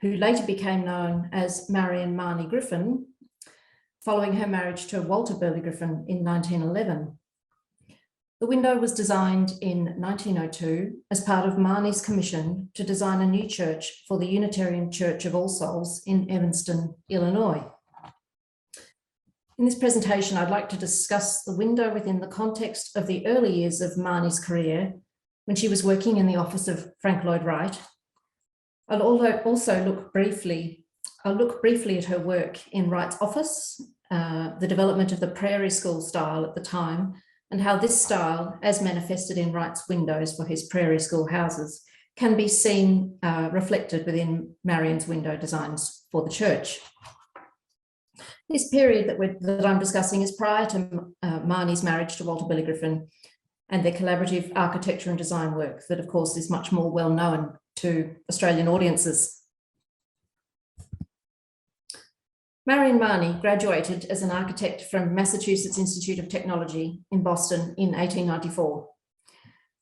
who later became known as Marion Mahoney Griffin, following her marriage to Walter Burley Griffin in 1911. The window was designed in 1902 as part of Mahoney's commission to design a new church for the Unitarian Church of All Souls in Evanston, Illinois. In this presentation, I'd like to discuss the window within the context of the early years of Mahoney's career when she was working in the office of Frank Lloyd Wright. I'll also look briefly at her work in Wright's office, the development of the Prairie School style at the time, and how this style, as manifested in Wright's windows for his Prairie School houses, can be seen reflected within Marion's window designs for the church. This period that I'm discussing is prior to Mahoney's marriage to Walter Burley Griffin and their collaborative architecture and design work that, of course, is much more well known to Australian audiences. Marion Mahoney graduated as an architect from Massachusetts Institute of Technology in Boston in 1894.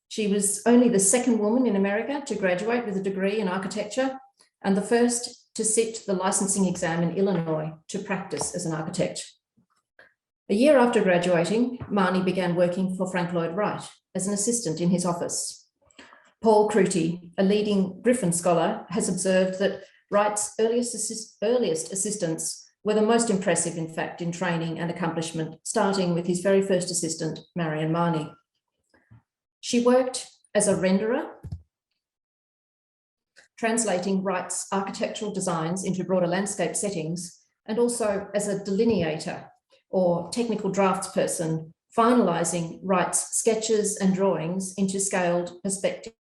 She was only the second woman in America to graduate with a degree in architecture and the first to sit the licensing exam in Illinois to practice as an architect. A year after graduating, Mahoney began working for Frank Lloyd Wright as an assistant in his office. Paul Cruty, a leading Griffin scholar, has observed that Wright's earliest assistants were the most impressive, in fact, in training and accomplishment, starting with his very first assistant, Marion Mahoney. She worked as a renderer, translating Wright's architectural designs into broader landscape settings, and also as a delineator or technical draftsperson, finalising Wright's sketches and drawings into scaled perspective,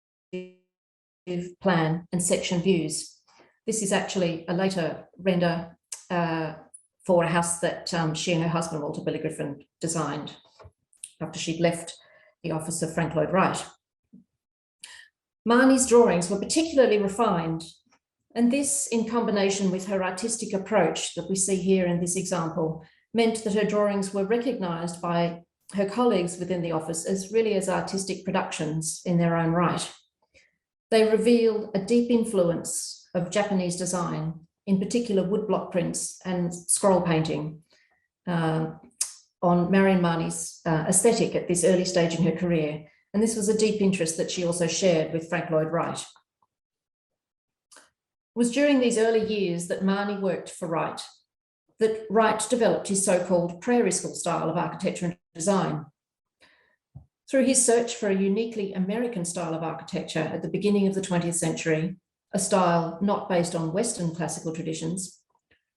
plan and section views. This is actually a later render for a house that she and her husband, Walter Billy Griffin, designed after she'd left the office of Frank Lloyd Wright. Marnie's drawings were particularly refined, and this, in combination with her artistic approach that we see here in this example, meant that her drawings were recognised by her colleagues within the office as really as artistic productions in their own right. They revealed a deep influence of Japanese design, in particular woodblock prints and scroll painting, on Marion Marnie's aesthetic at this early stage in her career. And this was a deep interest that she also shared with Frank Lloyd Wright. It was during these early years that Marnie worked for Wright, that Wright developed his so-called prairie school style of architecture and design. Through his search for a uniquely American style of architecture at the beginning of the 20th century, a style not based on Western classical traditions,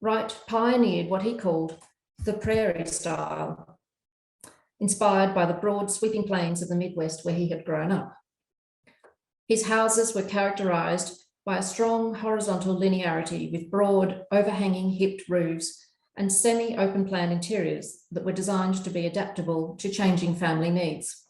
Wright pioneered what he called the prairie style, inspired by the broad sweeping plains of the Midwest where he had grown up. His houses were characterized by a strong horizontal linearity with broad overhanging hipped roofs and semi-open plan interiors that were designed to be adaptable to changing family needs.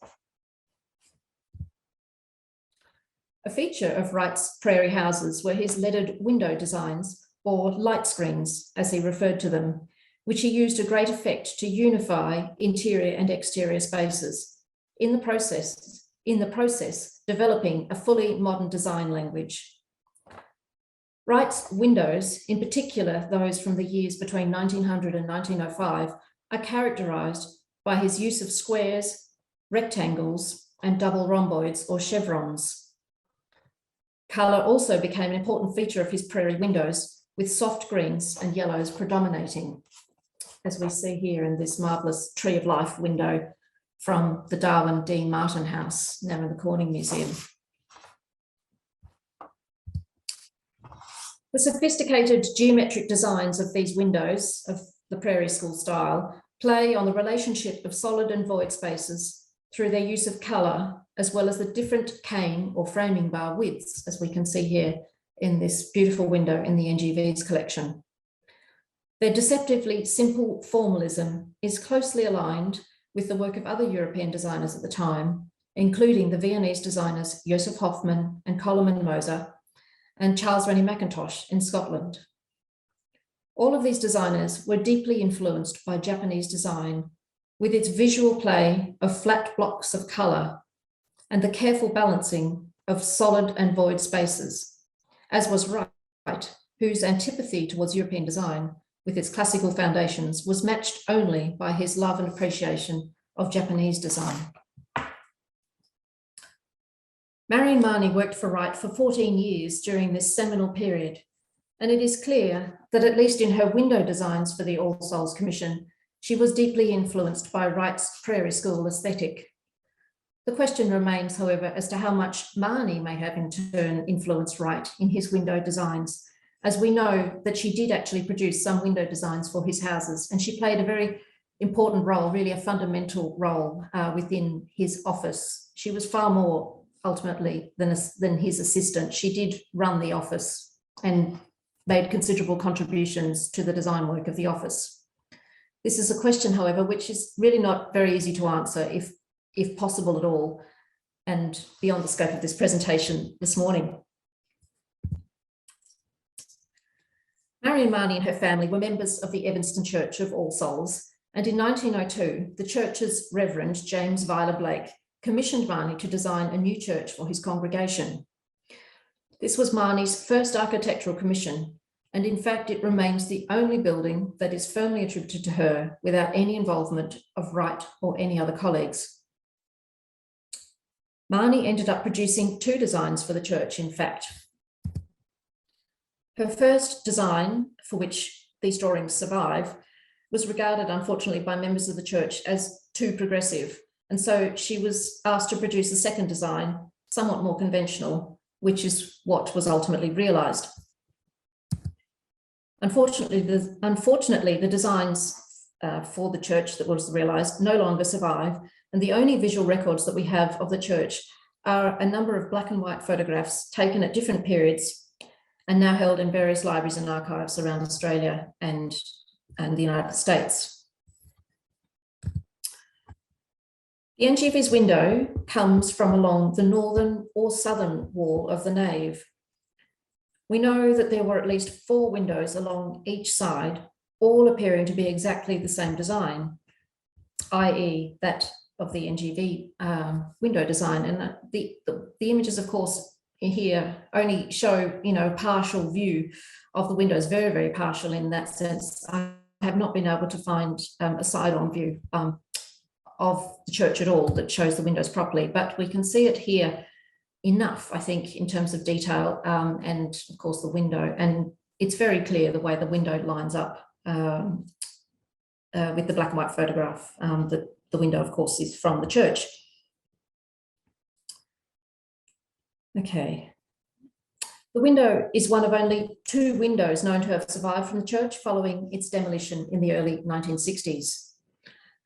A feature of Wright's prairie houses were his leaded window designs, or light screens, as he referred to them, which he used to great effect to unify interior and exterior spaces, in the process developing a fully modern design language. Wright's windows, in particular those from the years between 1900 and 1905, are characterised by his use of squares, rectangles, and double rhomboids or chevrons. Colour also became an important feature of his prairie windows, with soft greens and yellows predominating, as we see here in this marvellous Tree of Life window from the Darwin D. Martin House, now in the Corning Museum. The sophisticated geometric designs of these windows of the prairie school style play on the relationship of solid and void spaces through their use of colour, as well as the different cane or framing bar widths, as we can see here in this beautiful window in the NGV's collection. Their deceptively simple formalism is closely aligned with the work of other European designers at the time, including the Viennese designers Joseph Hoffmann and Coleman Moser, and Charles Rennie Mackintosh in Scotland. All of these designers were deeply influenced by Japanese design, with its visual play of flat blocks of colour and the careful balancing of solid and void spaces, as was Wright, whose antipathy towards European design, with its classical foundations, was matched only by his love and appreciation of Japanese design. Marion Marnie worked for Wright for 14 years during this seminal period, and it is clear that at least in her window designs for the All Souls Commission, she was deeply influenced by Wright's prairie school aesthetic. The question remains, however, as to how much Marnie may have in turn influenced Wright in his window designs, as we know that she did actually produce some window designs for his houses, and she played a very important role, really a fundamental role within his office. She was far more ultimately than his assistant. She did run the office and made considerable contributions to the design work of the office. This is a question, however, which is really not very easy to answer, if possible at all, and beyond the scope of this presentation this morning. Marion Marnie and her family were members of the Evanston Church of All Souls, and in 1902, the church's Reverend James Viola Blake commissioned Marnie to design a new church for his congregation. This was Marnie's first architectural commission, and in fact, it remains the only building that is firmly attributed to her without any involvement of Wright or any other colleagues. Marnie ended up producing 2 designs for the church, in fact. Her first design, for which these drawings survive, was regarded, unfortunately, by members of the church as too progressive. And so she was asked to produce a second design, somewhat more conventional, which is what was ultimately realised. Unfortunately, the designs for the church that was realised no longer survive, and the only visual records that we have of the church are a number of black and white photographs taken at different periods and now held in various libraries and archives around Australia and the United States. The NGV's window comes from along the northern or southern wall of the nave. We know that there were at least 4 windows along each side, all appearing to be exactly the same design, i.e. that of the NGV window design. And the images, of course, here only show, a partial view of the windows, very, very partial in that sense. I have not been able to find a side-on view of the church at all that shows the windows properly, but we can see it here enough, I think, in terms of detail, and of course the window, and it's very clear the way the window lines up with the black and white photograph. The window, of course, is from the church. Okay. The window is one of only 2 windows known to have survived from the church following its demolition in the early 1960s.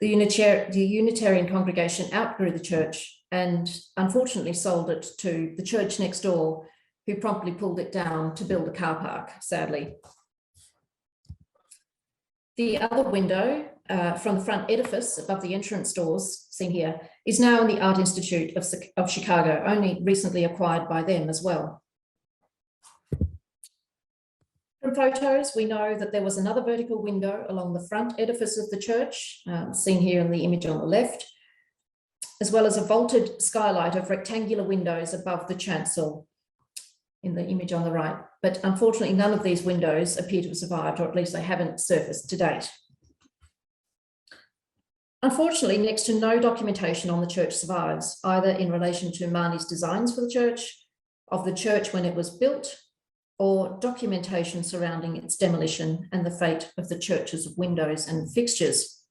The Unitarian congregation outgrew the church and unfortunately sold it to the church next door, who promptly pulled it down to build a car park, sadly. The other window from the front edifice above the entrance doors, seen here, is now in the Art Institute of Chicago, only recently acquired by them as well. From photos, we know that there was another vertical window along the front edifice of the church, seen here in the image on the left, as well as a vaulted skylight of rectangular windows above the chancel in the image on the right. But unfortunately, none of these windows appear to have survived, or at least they haven't surfaced to date. Unfortunately, next to no documentation on the church survives, either in relation to Marnie's designs for the church, of the church when it was built, or documentation surrounding its demolition and the fate of the church's windows and fixtures.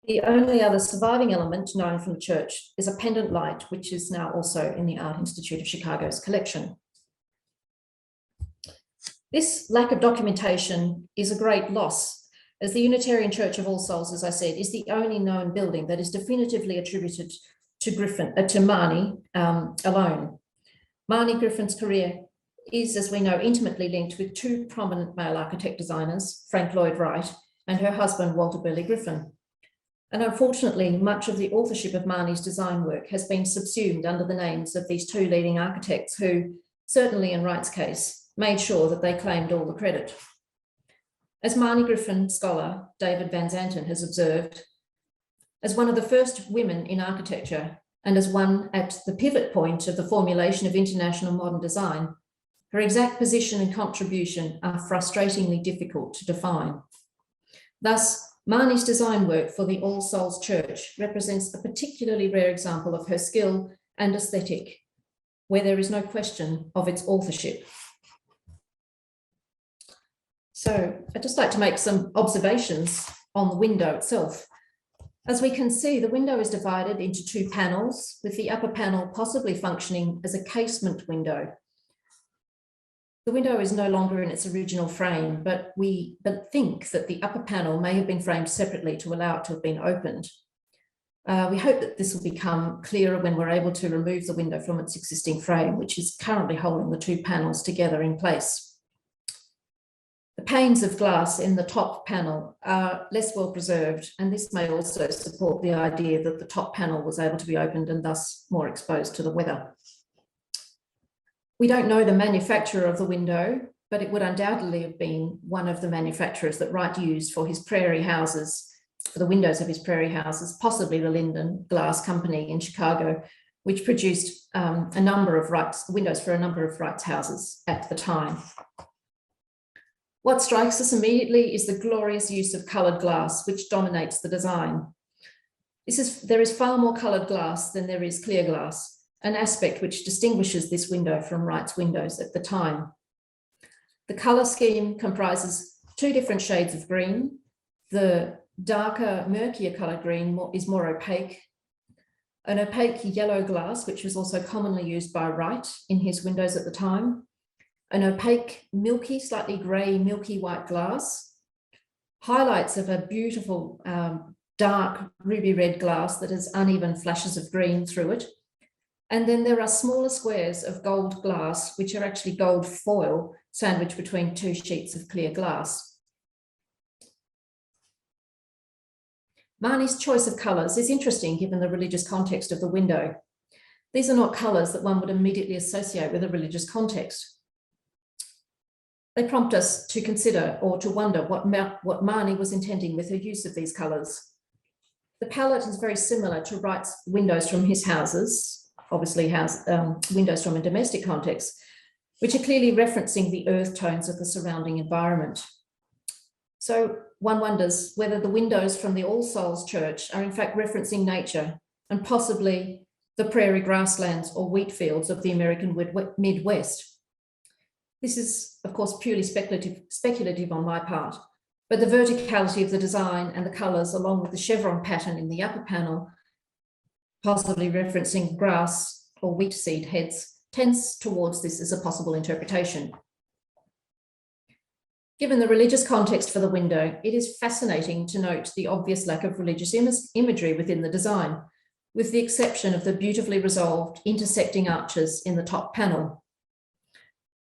The only other surviving element known from the church is a pendant light, which is now also in the Art Institute of Chicago's collection. This lack of documentation is a great loss, as the Unitarian Church of All Souls, as I said, is the only known building that is definitively attributed to Marnie alone. Marnie Griffin's career is, as we know, intimately linked with 2 prominent male architect designers, Frank Lloyd Wright and her husband, Walter Burley Griffin. And unfortunately, much of the authorship of Marnie's design work has been subsumed under the names of these 2 leading architects who, certainly in Wright's case, made sure that they claimed all the credit. As Marnie Griffin scholar David Van Zanten has observed, as one of the first women in architecture and as one at the pivot point of the formulation of international modern design, her exact position and contribution are frustratingly difficult to define. Thus, Marnie's design work for the All Souls Church represents a particularly rare example of her skill and aesthetic, where there is no question of its authorship. So I'd just like to make some observations on the window itself. As we can see, the window is divided into 2 panels, with the upper panel possibly functioning as a casement window. The window is no longer in its original frame, but we think that the upper panel may have been framed separately to allow it to have been opened. We hope that this will become clearer when we're able to remove the window from its existing frame, which is currently holding the 2 panels together in place. The panes of glass in the top panel are less well preserved, and this may also support the idea that the top panel was able to be opened and thus more exposed to the weather. We don't know the manufacturer of the window, but it would undoubtedly have been one of the manufacturers that Wright used for his prairie houses, for the windows of his prairie houses, possibly the Linden Glass Company in Chicago, which produced a number of windows for a number of Wright's houses at the time. What strikes us immediately is the glorious use of coloured glass, which dominates the design. There is far more coloured glass than there is clear glass, an aspect which distinguishes this window from Wright's windows at the time. The colour scheme comprises 2 different shades of green. The darker, murkier coloured green is more opaque. an opaque yellow glass, which was also commonly used by Wright in his windows at the time, an opaque, milky, slightly grey, milky white glass, highlights of a beautiful dark ruby red glass that has uneven flashes of green through it. And then there are smaller squares of gold glass, which are actually gold foil sandwiched between two sheets of clear glass. Marnie's choice of colours is interesting given the religious context of the window. These are not colours that one would immediately associate with a religious context. They prompt us to consider or to wonder what Marnie was intending with her use of these colours. The palette is very similar to Wright's windows from his houses, obviously windows from a domestic context, which are clearly referencing the earth tones of the surrounding environment. So one wonders whether the windows from the All Souls Church are in fact referencing nature and possibly the prairie grasslands or wheat fields of the American Midwest. This is, of course, purely speculative on my part, but the verticality of the design and the colours, along with the chevron pattern in the upper panel, possibly referencing grass or wheat seed heads, tends towards this as a possible interpretation. Given the religious context for the window, it is fascinating to note the obvious lack of religious imagery within the design, with the exception of the beautifully resolved intersecting arches in the top panel.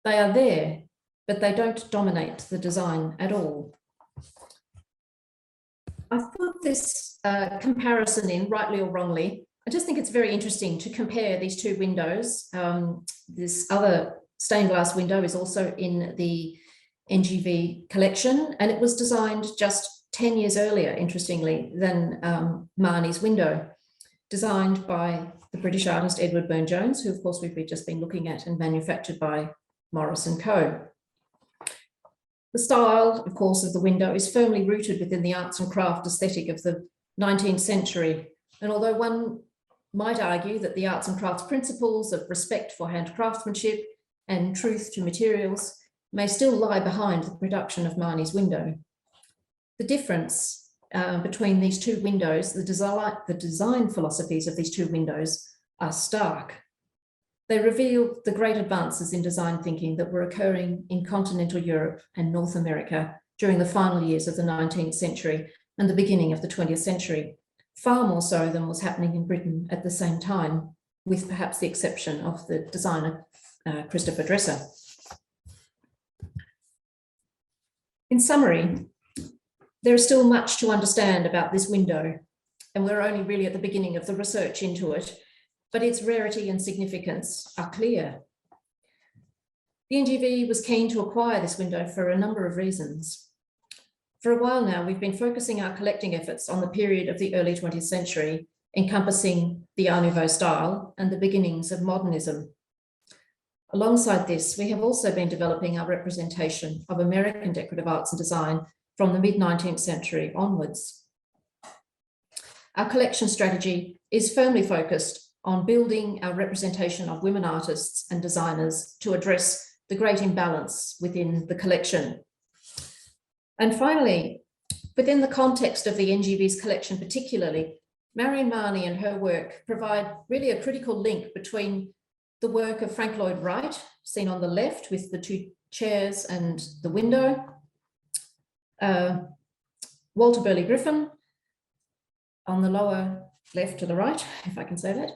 They are there, but they don't dominate the design at all. I've put this comparison in, rightly or wrongly. I just think it's very interesting to compare these two windows. This other stained glass window is also in the NGV collection, and it was designed just 10 years earlier, interestingly, than Marnie's window, designed by the British artist Edward Burne-Jones, who of course we've just been looking at, and manufactured by Morris & Co. The style, of course, of the window is firmly rooted within the arts and craft aesthetic of the 19th century. And although one might argue that the arts and crafts principles of respect for handcraftsmanship and truth to materials may still lie behind the production of Marnie's window, the difference between these two windows, the design philosophies of these two windows are stark. They reveal the great advances in design thinking that were occurring in continental Europe and North America during the final years of the 19th century and the beginning of the 20th century, far more so than was happening in Britain at the same time, with perhaps the exception of the designer Christopher Dresser. In summary, there is still much to understand about this window, and we're only really at the beginning of the research into it, but its rarity and significance are clear. The NGV was keen to acquire this window for a number of reasons. For a while now, we've been focusing our collecting efforts on the period of the early 20th century, encompassing the Art Nouveau style and the beginnings of modernism. Alongside this, we have also been developing our representation of American decorative arts and design from the mid-19th century onwards. Our collection strategy is firmly focused on building our representation of women artists and designers to address the great imbalance within the collection. And finally, within the context of the NGV's collection particularly, Marion Marnie and her work provide really a critical link between the work of Frank Lloyd Wright, seen on the left with the two chairs and the window, Walter Burley Griffin on the lower left to the right, if I can say that,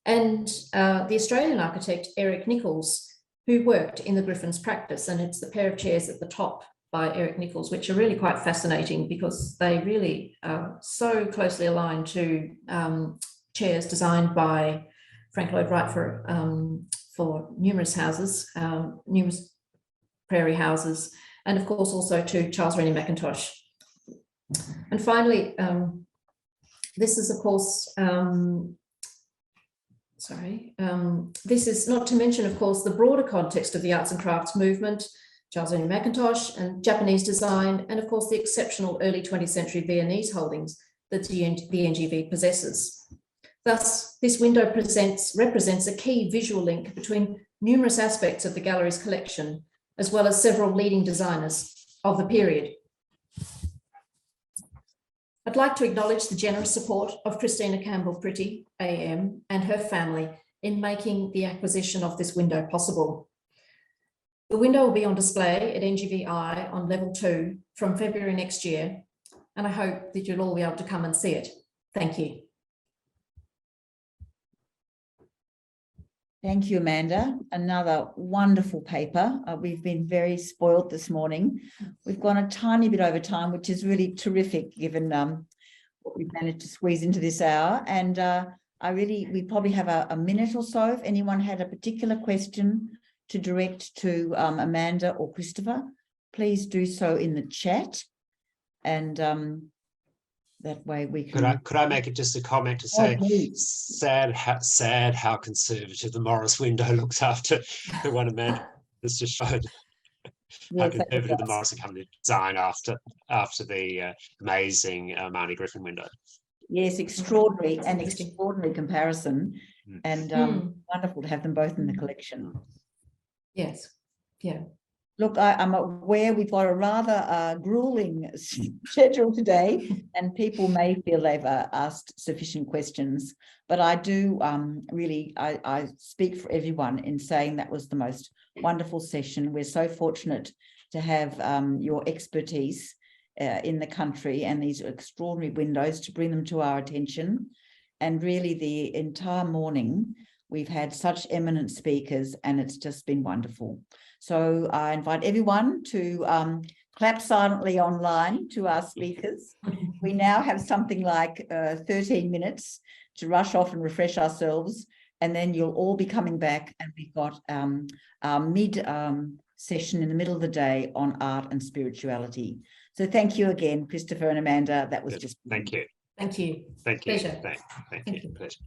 and the Australian architect Eric Nichols, who worked in the Griffin's practice. And it's the pair of chairs at the top by Eric Nichols, which are really quite fascinating because they really are so closely aligned to chairs designed by Frank Lloyd Wright for numerous houses, numerous prairie houses, and of course also to Charles Rennie Mackintosh. And finally, this is of course, this is not to mention, of course, the broader context of the arts and crafts movement, Charles Rennie Mackintosh and Japanese design, and of course the exceptional early 20th century Viennese holdings that the NGV possesses. Thus, this window represents a key visual link between numerous aspects of the gallery's collection, as well as several leading designers of the period. I'd like to acknowledge the generous support of Christina Campbell-Pretty, AM, and her family in making the acquisition of this window possible. The window will be on display at NGVI on level 2 from February next year, and I hope that you'll all be able to come and see it. Thank you. Thank you, Amanda. Another wonderful paper. We've been very spoiled this morning. We've gone a tiny bit over time, which is really terrific given what we've managed to squeeze into this hour. And we probably have a minute or so. If anyone had a particular question to direct to Amanda or Christopher, please do so in the chat. And that way we can. Could I make it just a comment to say, sad how conservative the Morris window looks after the one Amanda has just showed. How conservative the Morris company design after the amazing Marnie Griffin window. Yes, extraordinary comparison, and wonderful to have them both in the collection. Yes, yeah. Look, I'm aware we've got a rather grueling schedule today, and people may feel they've asked sufficient questions, but I do I speak for everyone in saying that was the most wonderful session. We're so fortunate to have your expertise in the country and these extraordinary windows to bring them to our attention. And really the entire morning, we've had such eminent speakers, and it's just been wonderful. So I invite everyone to clap silently online to our speakers. We now have something like 13 minutes to rush off and refresh ourselves, and then you'll all be coming back, and we've got our mid session in the middle of the day on art and spirituality. So thank you again, Christopher and Amanda. That was just thank you. Thank you. Thank you. Pleasure. Thank you. Pleasure.